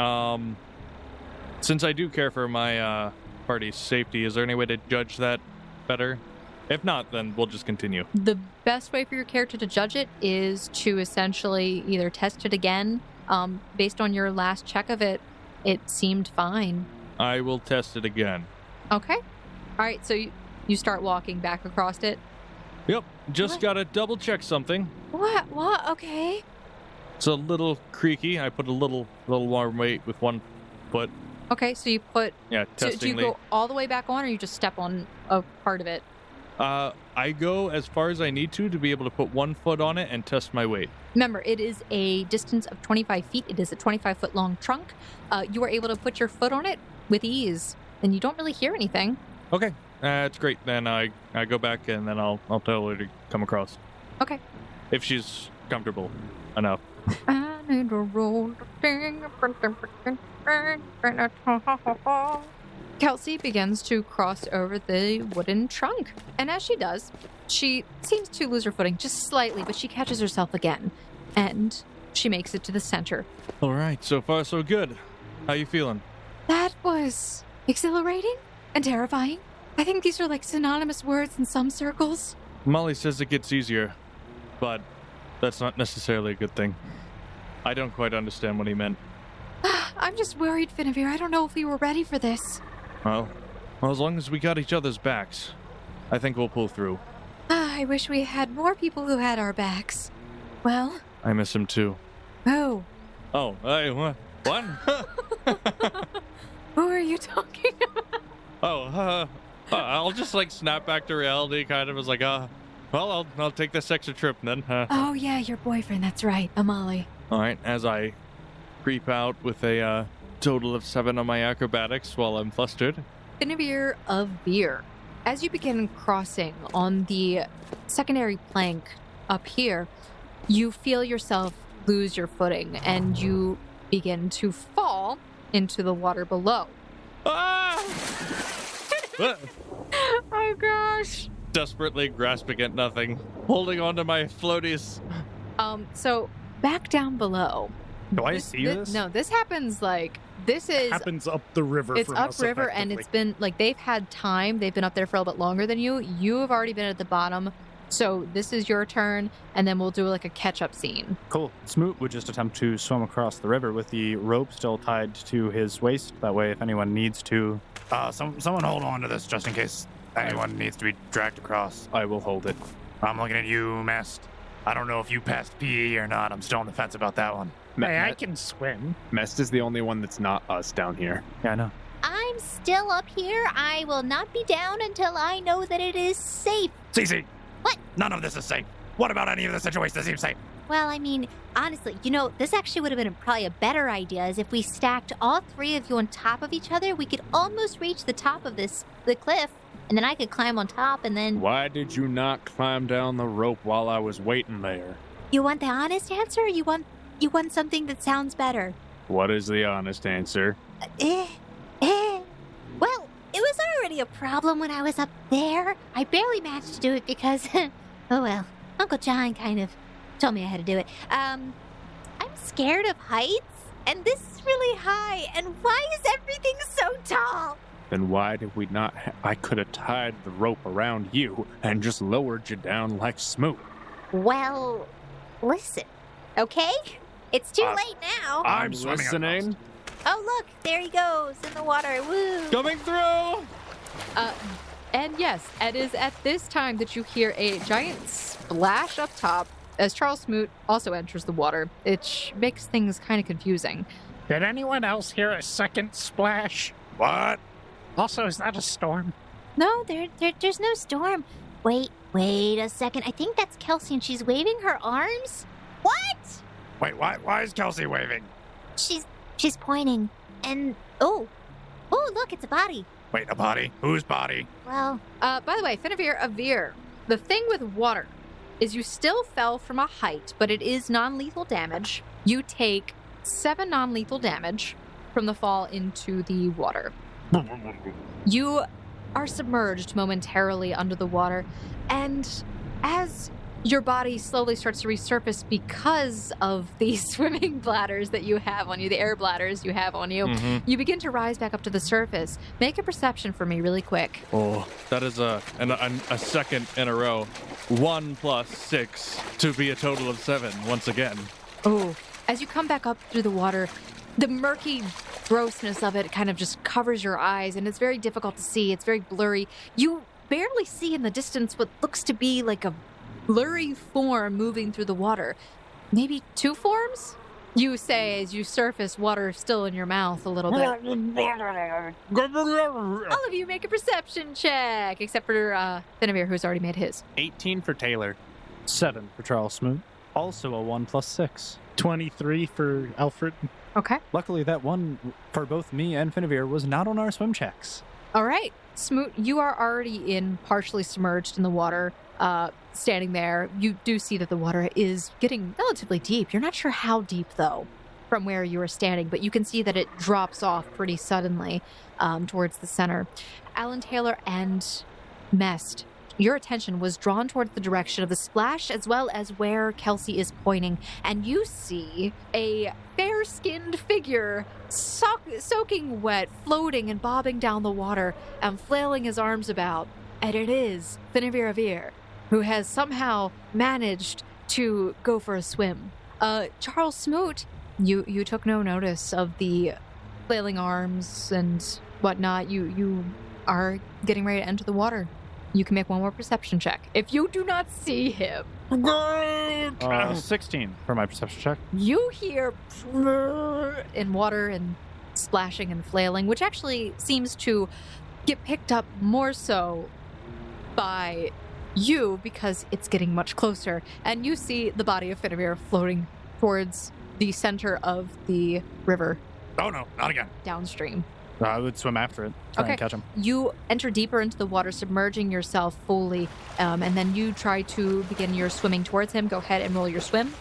Since I do care for my party's safety, is there any way to judge that better? If not, then we'll just continue. The best way for your character to judge it is to essentially either test it again. Based on your last check of it, it seemed fine. I will test it again. Okay. All right, so you start walking back across it. Yep. Just What? gotta double check something. What? Okay. It's a little creaky. I put a little more weight with one foot. Okay, so you put... Yeah, So testingly. do you go all the way back on, or you just step on a part of it? I go as far as I need to be able to put 1 foot on it and test my weight. Remember, it is a distance of 25 feet. It is a 25-foot long trunk. You are able to put your foot on it with ease, and you don't really hear anything. Okay, that's great. Then I go back and then I'll tell her to come across. Okay. If she's comfortable enough. I need to roll Kelsey begins to cross over the wooden trunk. And as she does, she seems to lose her footing just slightly, but she catches herself again. And she makes it to the center. All right, so far so good. How you feeling? That was exhilarating and terrifying. I think these are like synonymous words in some circles. Molly says it gets easier, but that's not necessarily a good thing. I don't quite understand what he meant. I'm just worried, Finavir. I don't know if we were ready for this. Well, as long as we got each other's backs, I think we'll pull through. I wish we had more people who had our backs. Well, I miss him too. who? Oh, what? Who are you talking about? Oh, I'll just like snap back to reality, kind of as like, well, I'll take this extra trip then. Oh, yeah, your boyfriend. That's right, Amali. All right, as I creep out with a total of 7 on my acrobatics while I'm flustered. Finavir of Beer. As you begin crossing on the secondary plank up here, you feel yourself lose your footing and you begin to fall into the water below. Ah! Oh gosh. Desperately grasping at nothing, holding onto my floaties. So back down below. Do I see this? No, this happens like this is happens up the river. it's from us upriver, and effectively. it's been like they've had time. They've been up there for a little bit longer than you. You have already been at the bottom, so this is your turn, and then we'll do like a catch-up scene. Cool. Smoot would just attempt to swim across the river with the rope still tied to his waist. That way, if anyone needs to... Someone hold on to this just in case anyone needs to be dragged across. I will hold it. I'm looking at you, Mest. I don't know if you passed PE or not. I'm still on the fence about that one. Hey, I can swim. Mest is the only one that's not us down here. Yeah, I know. I'm still up here. I will not be down until I know that it is safe. Cici! What? None of this is safe. What about any of the situations that seem safe? Well, I mean, honestly, this actually would have been probably a better idea is if we stacked all three of you on top of each other, we could almost reach the top of the cliff, and then I could climb on top, and then... Why did you not climb down the rope while I was waiting there? You want the honest answer, or you want something that sounds better? What is the honest answer? Well, it was already a problem when I was up there. I barely managed to do it because, oh well, Uncle John kind of told me I had to do it. I'm scared of heights, and this is really high, and why is everything so tall? Then why did we not... I could have tied the rope around you and just lowered you down like Smoot. Well, listen, okay? It's too late now. I'm swimming listening. Oh, look, there he goes in the water. Woo! Coming through! And yes, it is at this time that you hear a giant splash up top as Charles Smoot also enters the water. It makes things kind of confusing. Did anyone else hear a second splash? What? Also, is that a storm? No, there's no storm. Wait a second. I think that's Kelsey, and she's waving her arms. What? Wait, why is Kelsey waving? She's pointing, and oh, look, it's a body. Wait, a body? Whose body? Well, By the way, Finavir, the thing with water is you still fell from a height, but it is non-lethal damage. You take 7 non-lethal damage from the fall into the water. You are submerged momentarily under the water, and as your body slowly starts to resurface because of the swimming bladders that you have on you, the air bladders you have on you, you begin to rise back up to the surface. Make a perception for me really quick. Oh, that is a second in a row. 1 + 6 to be a total of 7 once again. Oh, as you come back up through the water, the murky grossness of it kind of just covers your eyes, and it's very difficult to see. It's very blurry. You barely see in the distance what looks to be like a blurry form moving through the water. Maybe 2 forms? You say as you surface, water still in your mouth a little bit. All of you make a perception check, except for Finavir, who's already made his. 18 for Taylor. 7 for Charles Smoot. Also a 1 + 6. 23 for Alfred. Okay. Luckily, that one for both me and Finavir was not on our swim checks. All right. Smoot, you are already partially submerged in the water, standing there. You do see that the water is getting relatively deep. You're not sure how deep, though, from where you are standing, but you can see that it drops off pretty suddenly towards the center. Allan, Taylor, and Mest, your attention was drawn towards the direction of the splash as well as where Kelsey is pointing, and you see a fair-skinned figure soaking wet, floating and bobbing down the water and flailing his arms about. And it is Finavir, who has somehow managed to go for a swim. Charles Smoot, you took no notice of the flailing arms and whatnot. You are getting ready to enter the water. You can make one more perception check. If you do not see him, 16 for my perception check. you hear in water and splashing and flailing, which actually seems to get picked up more so by you because it's getting much closer. And you see the body of Finavir floating towards the center of the river Oh no, not again. downstream. I would swim after it, try Okay. and catch him. You enter deeper into the water, submerging yourself fully, and then you try to begin your swimming towards him. Go ahead and roll your swim.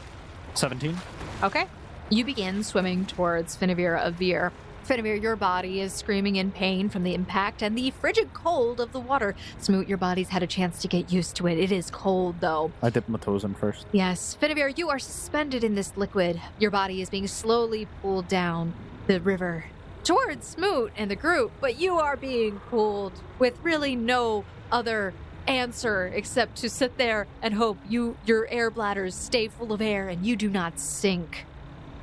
17. Okay. You begin swimming towards Finavir. Finavir, your body is screaming in pain from the impact and the frigid cold of the water. Smoot, your body's had a chance to get used to it. It is cold, though. I dipped my toes in first. Yes, Finavir, you are suspended in this liquid. Your body is being slowly pulled down the river towards Smoot and the group, but you are being pulled with really no other answer except to sit there and hope your air bladders stay full of air and you do not sink.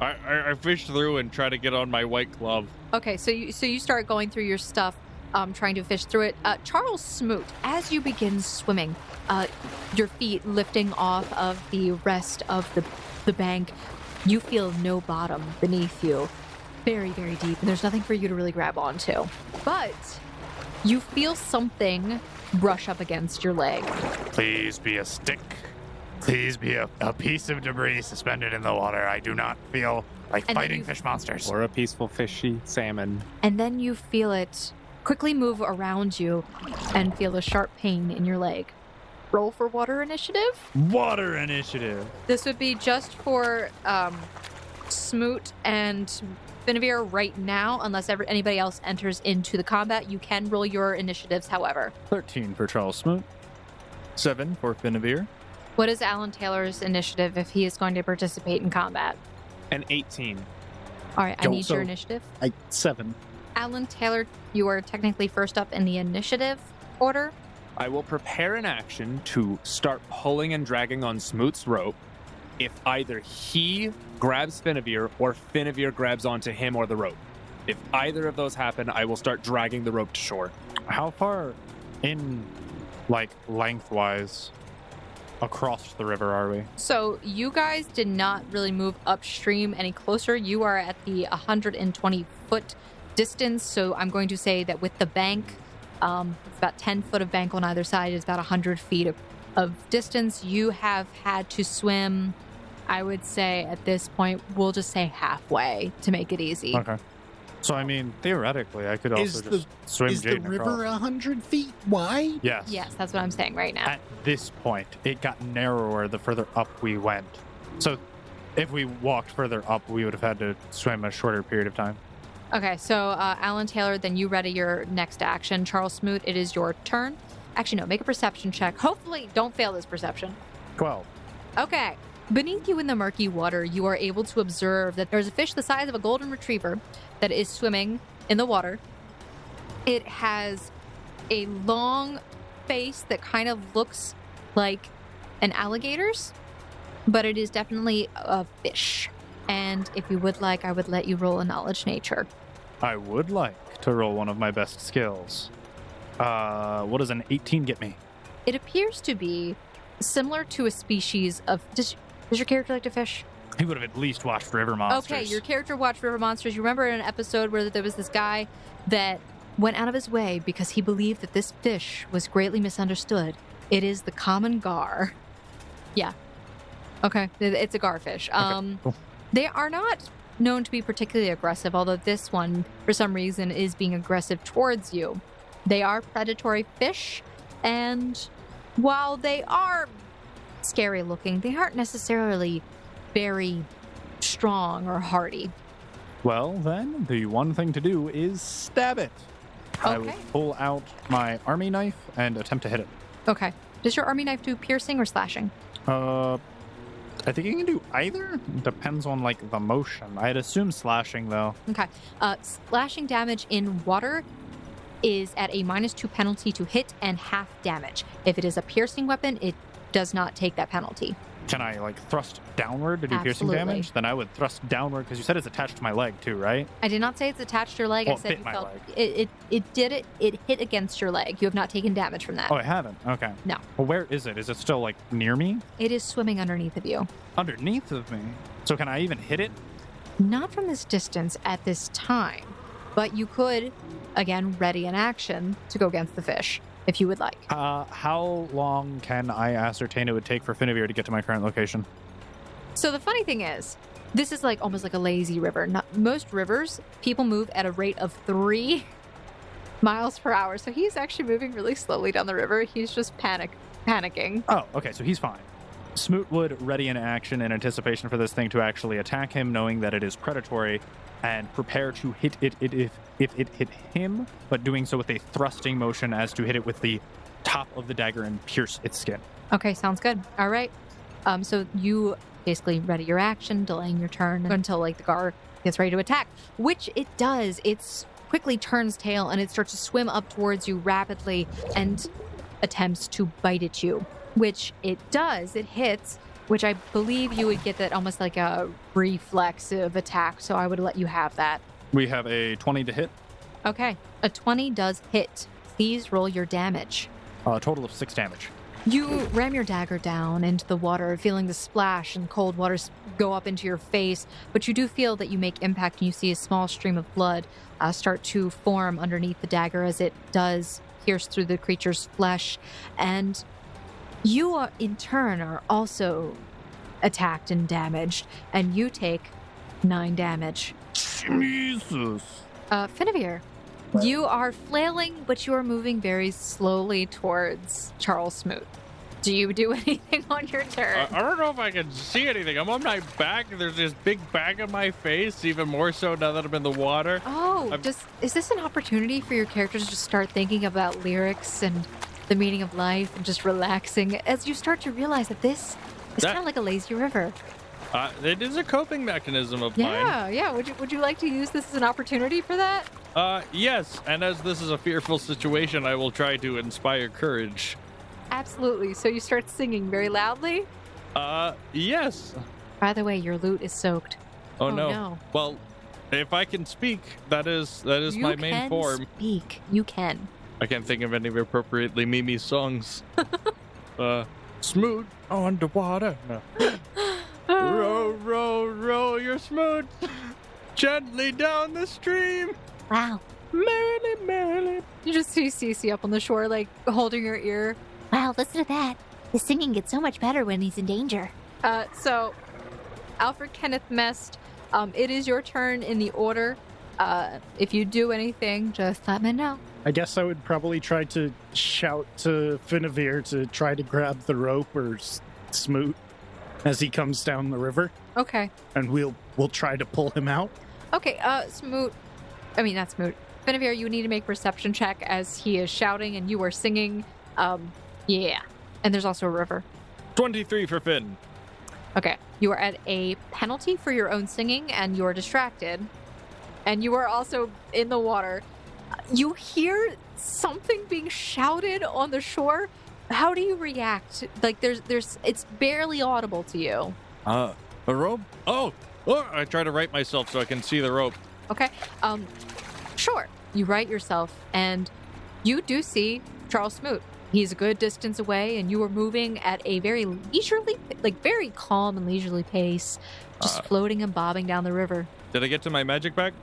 I fish through and try to get on my white glove. Okay, so you start going through your stuff, trying to fish through it. Charles Smoot, as you begin swimming, your feet lifting off of the rest of the bank, you feel no bottom beneath you. Very, very deep, and there's nothing for you to really grab onto. But you feel something brush up against your leg. Please be a stick. Please be a piece of debris suspended in the water. I do not feel like fighting fish monsters. Or a peaceful fishy salmon. And then you feel it quickly move around you and feel a sharp pain in your leg. Roll for water initiative. Water initiative. This would be just for Smoot and Finavir right now, unless anybody else enters into the combat. You can roll your initiatives, however. 13 for Charles Smoot. 7 for Finavir. What is Alan Taylor's initiative if he is going to participate in combat? An 18. All right, I need your initiative. 7. Alan Taylor, you are technically first up in the initiative order. I will prepare an action to start pulling and dragging on Smoot's rope if either he grabs Finavir or Finavir grabs onto him or the rope. If either of those happen, I will start dragging the rope to shore. How far in, lengthwise across the river are we? So you guys did not really move upstream any closer. You are at the 120-foot distance, so I'm going to say that with the bank, it's about 10 foot of bank on either side. It's about 100 feet of distance. You have had to swim, I would say at this point, we'll just say halfway to make it easy. Okay. So, I mean, theoretically, I could also just swim Is the Jaden river across. 100 feet wide? Yes. Yes, that's what I'm saying right now. At this point, it got narrower the further up we went. So, if we walked further up, we would have had to swim a shorter period of time. Okay, so Alan Taylor, then you ready your next action. Charles Smoot, it is your turn. Actually, no, make a perception check. Hopefully, don't fail this perception. 12. Okay. Beneath you in the murky water, you are able to observe that there's a fish the size of a golden retriever that is swimming in the water. It has a long face that kind of looks like an alligator's, but it is definitely a fish. And if you would like, I would let you roll a knowledge nature. I would like to roll one of my best skills. What does an 18 get me? It appears to be similar to a species of... Does your character like to fish? He would have at least watched River Monsters. Okay, your character watched River Monsters. You remember in an episode where there was this guy that went out of his way because he believed that this fish was greatly misunderstood. It is the common gar. Yeah. Okay, it's a garfish. Okay, cool. They are not known to be particularly aggressive, although this one, for some reason, is being aggressive towards you. They are predatory fish, and while they are scary looking, they aren't necessarily very strong or hardy. Well, then, the one thing to do is stab it. Okay. I will pull out my army knife and attempt to hit it. Okay. Does your army knife do piercing or slashing? I think you can do either. Depends on, the motion. I'd assume slashing, though. Okay. Slashing damage in water is at a -2 penalty to hit and half damage. If it is a piercing weapon, it does not take that penalty. Can I, thrust downward to do piercing Absolutely. damage? Then I would thrust downward, because you said it's attached to my leg, too, right? I did not say it's attached to your leg. Well, I said bit you my felt leg. it hit against your leg. You have not taken damage from that. Oh, I haven't? Okay. No. Well, where is it? Is it still, near me? It is swimming underneath of you. Underneath of me? So can I even hit it? Not from this distance at this time, but you could, again, ready an action to go against the fish, if you would like. How long can I ascertain it would take for Finavir to get to my current location? So the funny thing is, this is almost like a lazy river. Most rivers, people move at a rate of 3 miles per hour. So he's actually moving really slowly down the river. He's just panicking. Oh, okay, so he's fine. Smoot would ready an action in anticipation for this thing to actually attack him, knowing that it is predatory, and prepare to hit it if it hit him, but doing so with a thrusting motion as to hit it with the top of the dagger and pierce its skin. Okay, sounds good. All right. So you basically ready your action, delaying your turn until the gar gets ready to attack, which it does. It quickly turns tail and it starts to swim up towards you rapidly and attempts to bite at you, which it does. It hits, which I believe you would get that almost like a reflexive attack, so I would let you have that. We have a 20 to hit, Okay, a 20 does hit. Please roll your damage. a total of 6 damage. You ram your dagger down into the water, feeling the splash and cold water go up into your face, but you do feel that you make impact and you see a small stream of blood start to form underneath the dagger as it does pierce through the creature's flesh. And you are, in turn, are also attacked and damaged, and you take 9 damage. Jesus. Finavir, you are flailing, but you are moving very slowly towards Charles Smoot. Do you do anything on your turn? I don't know if I can see anything. I'm on my back. There's this big bag on my face, even more so now that I'm in the water. Oh, is this an opportunity for your characters to just start thinking about lyrics and the meaning of life and just relaxing as you start to realize that this is kind of like a lazy river? It is a coping mechanism of mine. Yeah. Would you like to use this as an opportunity for that? Yes. And as this is a fearful situation, I will try to inspire courage. Absolutely. So you start singing very loudly? Yes. By the way, your lute is soaked. Oh no. Well, if I can speak, that is my main form. Speak. You can. I can't think of any appropriately Mimi songs. Smoot underwater. No. Row, row, row your smoot gently down the stream. Wow. Merrily, merrily. You just see Cici up on the shore, like, holding her ear. Wow, listen to that. His singing gets so much better when he's in danger. So, Alfred Kenneth Mest, it is your turn in the order. If you do anything, just let me know. I guess I would probably try to shout to Finavir to try to grab the rope or Smoot as he comes down the river. Okay. And we'll try to pull him out. Okay, Smoot. I mean, not Smoot. Finavir, you need to make a perception check as he is shouting and you are singing. Yeah. And there's also a river. 23 for Finn. Okay. You are at a penalty for your own singing and you are distracted. And you are also in the water. You hear something being shouted on the shore. How do you react? Like, it's barely audible to you. A rope? Oh, I try to right myself so I can see the rope. Okay. Sure. You right yourself, and you do see Charles Smoot. He's a good distance away, and you are moving at a very leisurely, like very calm and leisurely pace, just floating and bobbing down the river. Did I get to my magic bag?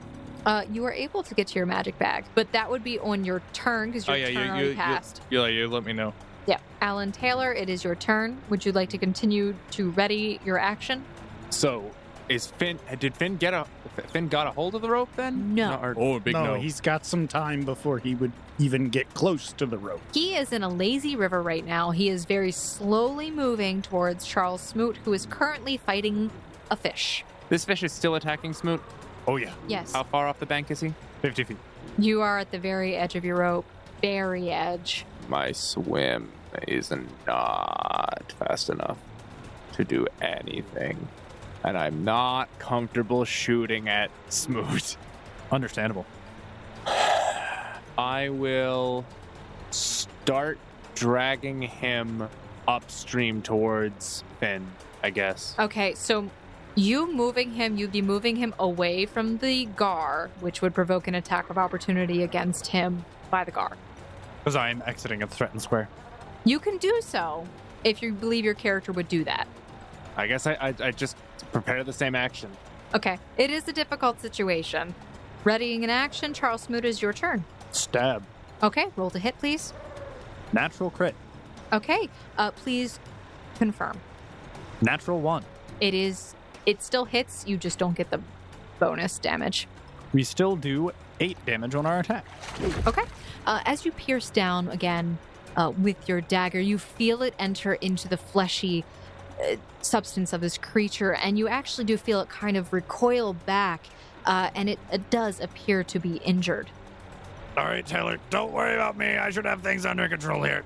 You are able to get to your magic bag, but that would be on your turn because your turn already passed. You let me know. Yeah. Allan Taylor, it is your turn. Would you like to continue to ready your action? So, did Finn got a hold of the rope then? No. No, he's got some time before he would even get close to the rope. He is in a lazy river right now. He is very slowly moving towards Charles Smoot, who is currently fighting a fish. This fish is still attacking Smoot? Oh, yeah. Yes. How far off the bank is he? 50 feet. You are at the very edge of your rope. Very edge. My swim is not fast enough to do anything. And I'm not comfortable shooting at Smoot. Understandable. I will start dragging him upstream towards Finn, I guess. Okay, so you'd be moving him away from the Gar, which would provoke an attack of opportunity against him by the Gar. Because I'm exiting at the threatened square. You can do so if you believe your character would do that. I guess I just prepare the same action. Okay, it is a difficult situation. Readying an action, Charles Smoot, is your turn. Stab. Okay, roll to hit, please. Natural crit. Okay, please confirm. Natural 1. It still hits, you just don't get the bonus damage. We still do 8 damage on our attack. Okay. As you pierce down again with your dagger, you feel it enter into the fleshy substance of this creature, and you actually do feel it kind of recoil back, and it does appear to be injured. All right, Taylor, don't worry about me. I should have things under control here.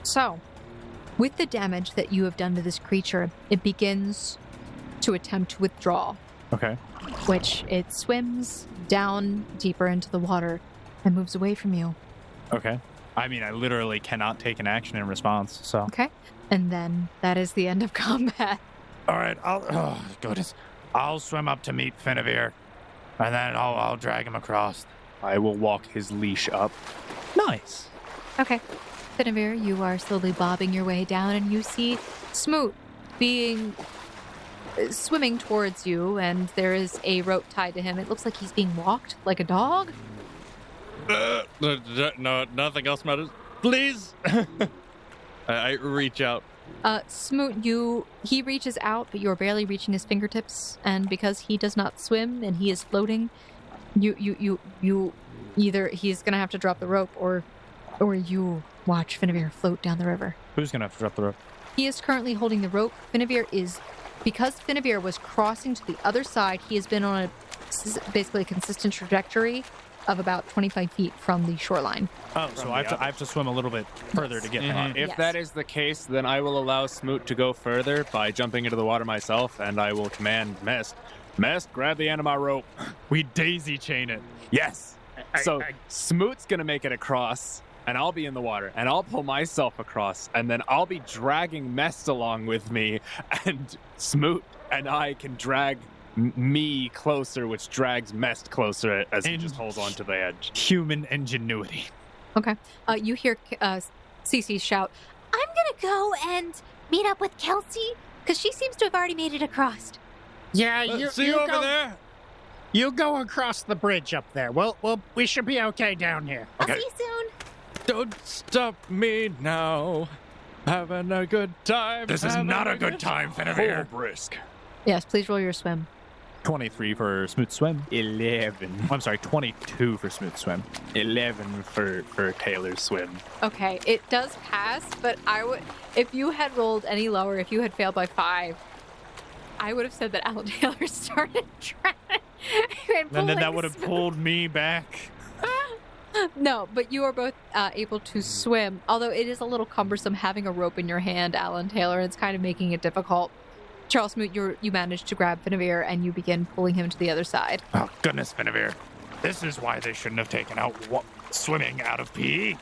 So, with the damage that you have done to this creature, it begins to attempt to withdraw. Okay. which it swims down deeper into the water and moves away from you. Okay. I mean, I literally cannot take an action in response, so. Okay. And then that is the end of combat. All right, oh, goodness. I'll swim up to meet Finavir, and then I'll drag him across. I will walk his leash up. Nice. Okay. Finavir, you are slowly bobbing your way down, and you see Smoot swimming towards you, and there is a rope tied to him. It looks like he's being walked like a dog. No, nothing else matters. Please. I reach out. Smoot, he reaches out, but you're barely reaching his fingertips, and because he does not swim and he is floating, you either he's gonna have to drop the rope or you watch Finavir float down the river. Who's going to have to drop the rope? He is currently holding the rope. Because Finavir was crossing to the other side, he has been on basically a consistent trajectory of about 25 feet from the shoreline. Oh, so I have to swim a little bit further to get there. If Yes. that is the case, then I will allow Smoot to go further by jumping into the water myself, and I will command Mest. Mest, grab the end of my rope. We daisy chain it. Yes. So Smoot's going to make it across, and I'll be in the water, and I'll pull myself across, and then I'll be dragging Mest along with me, and Smoot and I can drag me closer, which drags Mest closer as he just holds on to the edge. Human ingenuity. Okay. You hear Cici shout, I'm gonna go and meet up with Kelsey, because she seems to have already made it across. Yeah, See you over there. You go across the bridge up there. Well, we should be okay down here. I'll see you soon. Don't stop me now. Having a good time. This is not a good time, Finavir. brisk. yes, please roll your swim. 23 for smooth swim. 11. I'm sorry, 22 for smooth swim. 11 for Taylor's swim. Okay, it does pass, but if you had rolled any lower, if you had failed by 5, I would have said that Allan Taylor started drowning. And then that would have pulled me back. No, but you are both able to swim, although it is a little cumbersome having a rope in your hand, Allan Taylor. It's kind of making it difficult. Charles Smoot, you manage to grab Finavir and you begin pulling him to the other side. Oh, goodness, Finavir. This is why they shouldn't have taken out swimming out of PE.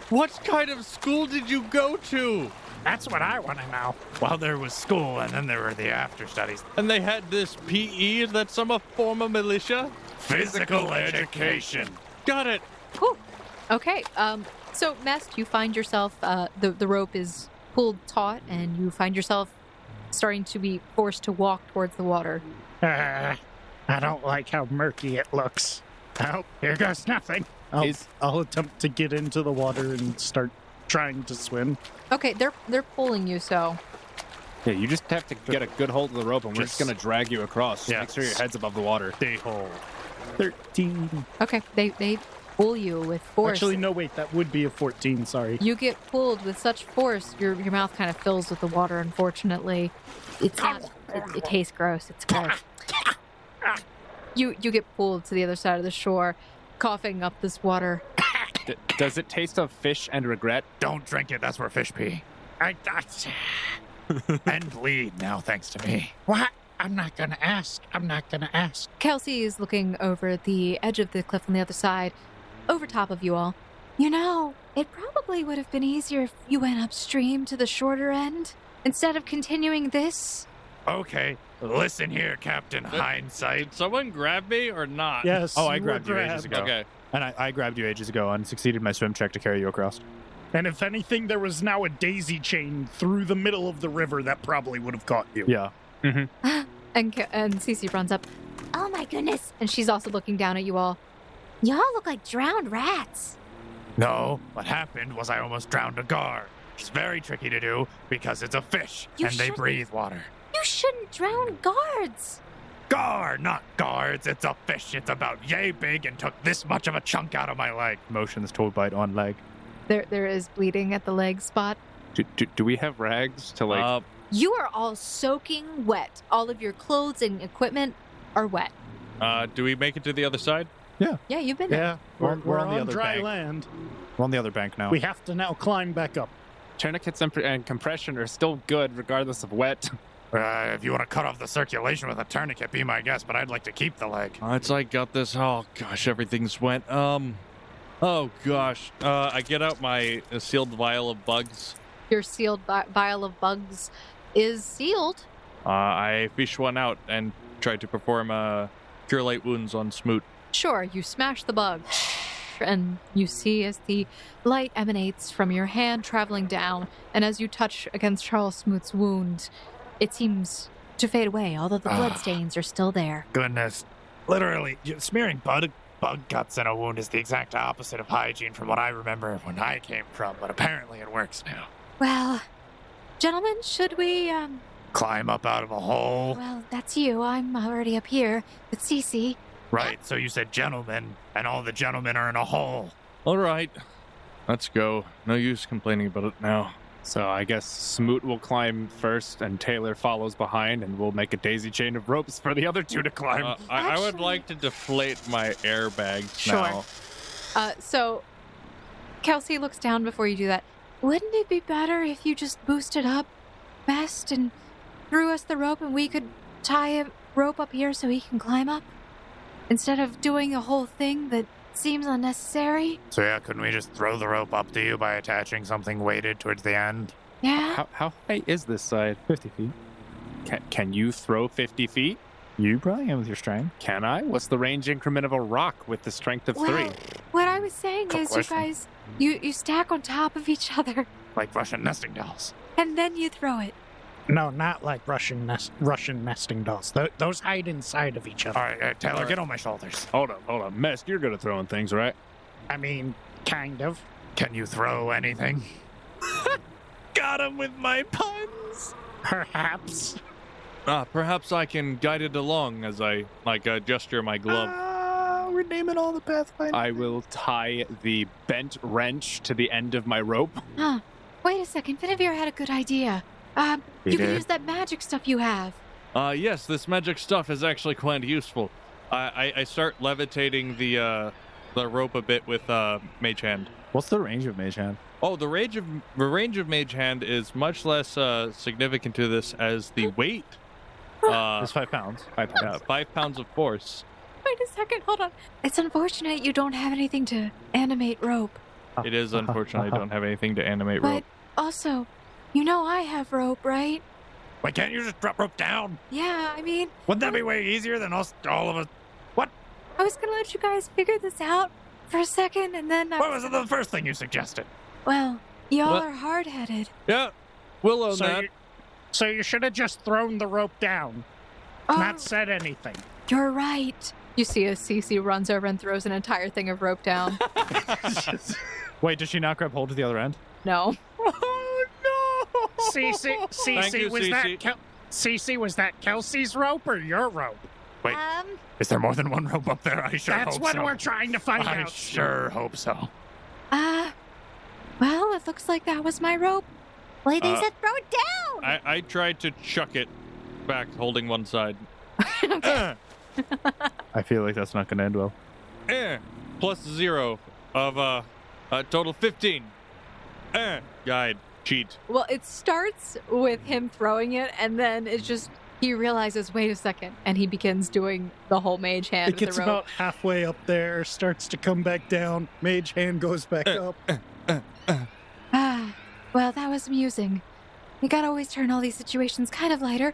What kind of school did you go to? That's what I want to know. Well, there was school, and then there were the after studies. And they had this PE that's some form of militia? Physical education. Got it. Cool. Okay. So, Mest, you find yourself, the rope is pulled taut, and you find yourself starting to be forced to walk towards the water. I don't like how murky it looks. Oh, here goes nothing. I'll attempt to get into the water and start trying to swim. Okay, they're pulling you, so Yeah, you just have to get a good hold of the rope, and we're just going to drag you across. Yeah. Make sure your head's above the water. Stay whole. 13. okay, they pull you with force. Actually, no, wait, that would be a 14, sorry. You get pulled with such force, your mouth kind of fills with the water, unfortunately. It's not, it tastes gross. It's gross. You get pulled to the other side of the shore, coughing up this water. Does it taste of fish and regret? Don't drink it. That's where fish pee. And bleed now, thanks to me. What? I'm not gonna ask. Kelsey is looking over at the edge of the cliff on the other side, over top of you all. You know, it probably would have been easier if you went upstream to the shorter end, instead of continuing this. Okay, listen here, Captain Hindsight. Did someone grab me or not? Yes. Oh, I you were grabbed you ages ago. Okay. And I grabbed you ages ago and succeeded my swim check to carry you across. And if anything, there was now a daisy chain through the middle of the river that probably would have caught you. Yeah. And Cici runs up, Oh my goodness. and she's also looking down at you all. Y'all look like drowned rats. No, what happened was I almost drowned a gar. It's very tricky to do because it's a fish You and they shouldn't. breathe water. You shouldn't drown guards. Gar, not guards. It's a fish. It's about yay big and took this much of a chunk out of my leg. Motions toe bite on leg. There is bleeding at the leg spot. Do we have rags to like? You are all soaking wet. All of your clothes and equipment are wet. Do we make it to the other side? Yeah, you've been there. Yeah, We're on the other dry bank. land. We're on the other bank now. We have to now climb back up. Tourniquets and compression are still good regardless of wet. If you want to cut off the circulation with a tourniquet, be my guest, but I'd like to keep the leg. It's like got this. Oh gosh, everything's wet. Oh gosh. I get out my sealed vial of bugs. Your sealed vial of bugs is sealed. I fish one out and try to perform cure light wounds on Smoot. Sure, you smash the bug, and you see as the light emanates from your hand traveling down, and as you touch against Charles Smoot's wound, it seems to fade away, although the bloodstains are still there. Goodness. Literally, smearing bug guts in a wound is the exact opposite of hygiene from what I remember when I came from, but apparently it works now. Well, gentlemen, should we, Climb up out of a hole? Well, that's you. I'm already up here with Cici. Right, so you said gentlemen, and all the gentlemen are in a hole. All right, let's go. No use complaining about it now. So I guess Smoot will climb first, and Taylor follows behind, and we'll make a daisy chain of ropes for the other two to climb. I would like to deflate my airbags Sure. now. So Kelsey looks down before you do that. Wouldn't it be better if you just boosted up Mest and threw us the rope and we could tie a rope up here so he can climb up? Instead of doing a whole thing that seems unnecessary? So yeah, couldn't we just throw the rope up to you by attaching something weighted towards the end? Yeah. How high is this side? 50 feet. Can you throw 50 feet? You probably can with your strength. Can I? What's the range increment of a rock with the strength of 3? Well, what I was saying Good is question. you guys, you stack on top of each other Like Russian nesting dolls. and then you throw it. No, not like Russian nesting dolls. Those hide inside of each other. All right, Taylor, All right. get on my shoulders. Hold on. Mest, you're good at throwing things, right? I mean, kind of. Can you throw anything? Got him with my puns. Perhaps. Perhaps I can guide it along as I gesture my glove. We're naming all the Pathfinder. I will tie the bent wrench to the end of my rope. Huh. Wait a second. Finavir had a good idea. You He can did? use that magic stuff you have. Yes, this magic stuff is actually quite useful. I start levitating the rope a bit with Mage Hand. What's the range of Mage Hand? Oh, the range of Mage Hand is much less significant to this as the weight. It's 5 pounds. 5 pounds. Yeah, 5 pounds of force. Wait a second, hold on. It's unfortunate you don't have anything to animate rope. It is unfortunate I don't have anything to animate But rope. also, you know I have rope, right? Why can't you just drop rope down? Yeah, I mean, Wouldn't that be way easier than all of us? I was gonna let you guys figure this out for a second, and then What was the first thing you suggested? Well, y'all What? are hard-headed. Yeah, we'll own So that. So you should have just thrown the rope down, Oh, not said anything. you're right. You see as Cici runs over and throws an entire thing of rope down. Wait, does she not grab hold of the other end? No. Oh no! Thank you, Cici. Cici, was that Kelsey's rope or your rope? Wait, is there more than one rope up there? I sure That's hope what so. we're trying to find I out. sure hope so. Well, it looks like that was my rope. Well, they Uh, said throw it down. I tried to chuck it back, holding one side. I feel like that's not going to end well. Plus 0 of a total 15. Guide. Cheat. Well, it starts with him throwing it, and then it's just he realizes, wait a second, and he begins doing the whole mage hand It with gets the rope. about halfway up there, starts to come back down. Mage hand goes back up. Well, that was amusing. We gotta always turn all these situations kind of lighter.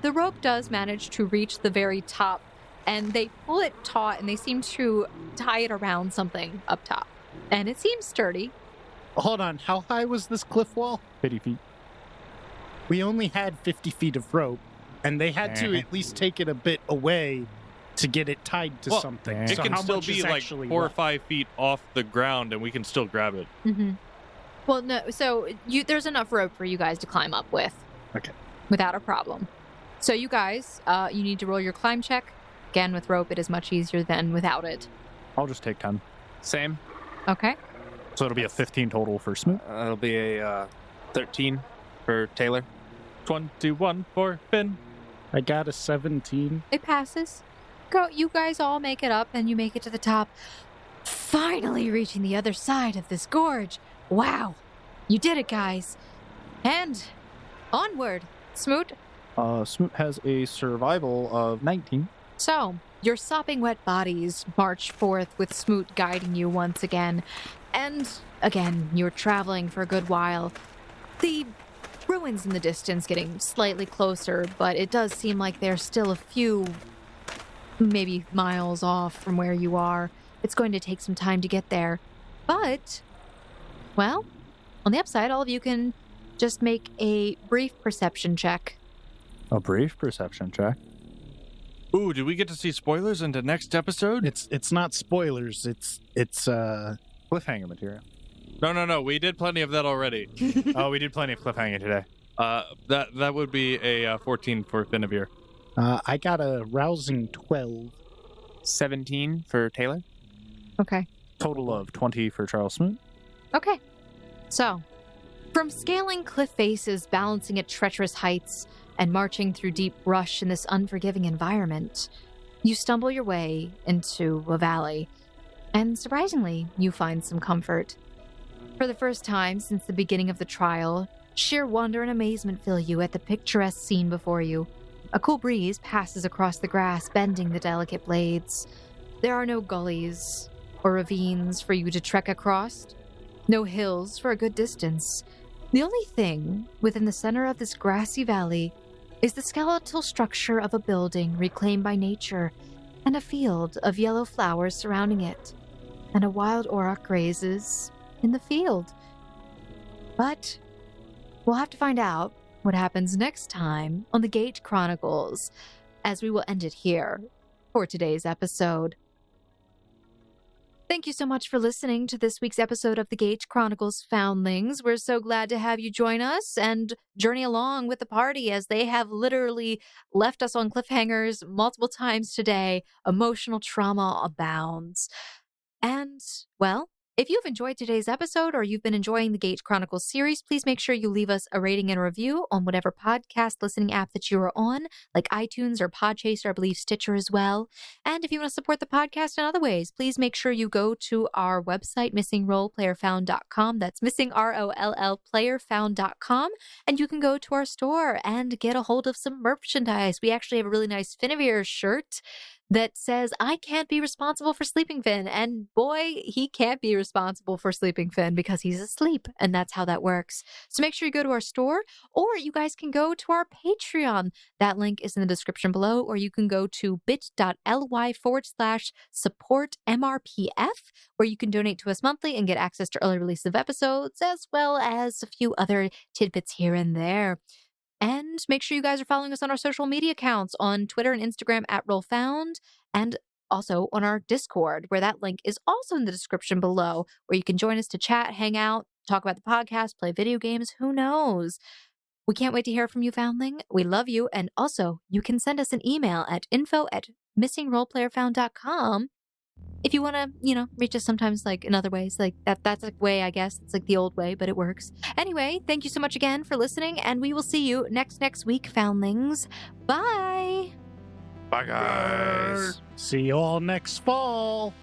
The rope does manage to reach the very top, and they pull it taut, and they seem to tie it around something up top, and it seems sturdy. Hold on, how high was this cliff wall? 50 feet. We only had 50 feet of rope, and they had to at least take it a bit away to get it tied to Well, something. It So can how still much be is like actually 4 or left? 5 feet off the ground, and we can still grab it. Mm-hmm. Well, no, so there's enough rope for you guys to climb up with. Okay. Without a problem. So you guys, you need to roll your climb check. Again, with rope, it is much easier than without it. I'll just take 10. Same. Okay. So it'll be a 15 total for Smoot. It'll be a 13 for Taylor. 21 for Finn. I got a 17. It passes. Go. You guys all make it up, and you make it to the top. Finally reaching the other side of this gorge. Wow. You did it, guys. And onward. Smoot, Smoot has a survival of 19. So, your sopping wet bodies march forth with Smoot guiding you once again. And again, you're traveling for a good while. The ruins in the distance getting slightly closer, but it does seem like they're still a few, maybe miles off from where you are. It's going to take some time to get there. But, well, on the upside, all of you can just make a brief perception check. A brief perception check. Ooh, do we get to see spoilers into next episode? It's not spoilers. It's Cliffhanger material. No. We did plenty of that already. Oh, we did plenty of cliffhanger today. That would be a 14 for Finavir. I got a rousing 12. 17 for Taylor. Okay. Total of 20 for Charles Smoot. Okay. So, from scaling cliff faces, balancing at treacherous heights, and marching through deep brush in this unforgiving environment, you stumble your way into a valley, and surprisingly, you find some comfort. For the first time since the beginning of the trial, sheer wonder and amazement fill you at the picturesque scene before you. A cool breeze passes across the grass, bending the delicate blades. There are no gullies or ravines for you to trek across, no hills for a good distance. The only thing within the center of this grassy valley is the skeletal structure of a building reclaimed by nature, and a field of yellow flowers surrounding it, and a wild auroch grazes in the field. But we'll have to find out what happens next time on the Gate Chronicles, as we will end it here for today's episode. Thank you so much for listening to this week's episode of the Gate Chronicles Foundlings. We're so glad to have you join us and journey along with the party as they have literally left us on cliffhangers multiple times today. Emotional trauma abounds. And, well, if you've enjoyed today's episode or you've been enjoying the Gate Chronicles series, please make sure you leave us a rating and a review on whatever podcast listening app that you are on, like iTunes or Podchaser, I believe Stitcher as well. And if you want to support the podcast in other ways, please make sure you go to our website, missingroleplayerfound.com. That's missing, playerfound.com. And you can go to our store and get a hold of some merchandise. We actually have a really nice Finavir shirt that says, I can't be responsible for Sleeping Finn. And boy, he can't be responsible for Sleeping Finn because he's asleep. And that's how that works. So make sure you go to our store, or you guys can go to our Patreon. That link is in the description below, or you can go to bit.ly/support MRPF, where you can donate to us monthly and get access to early release of episodes, as well as a few other tidbits here and there. And make sure you guys are following us on our social media accounts on Twitter and Instagram @RollFound, and also on our Discord, where that link is also in the description below, where you can join us to chat, hang out, talk about the podcast, play video games, who knows. We can't wait to hear from you, Foundling. We love you. And also, you can send us an email at info@missingroleplayerfound.com. If you want to, reach us sometimes like in other ways, like that's a way, I guess. It's like the old way, but it works. Anyway, thank you so much again for listening, and we will see you next week, Foundlings. Bye. Bye, guys. See you all next fall.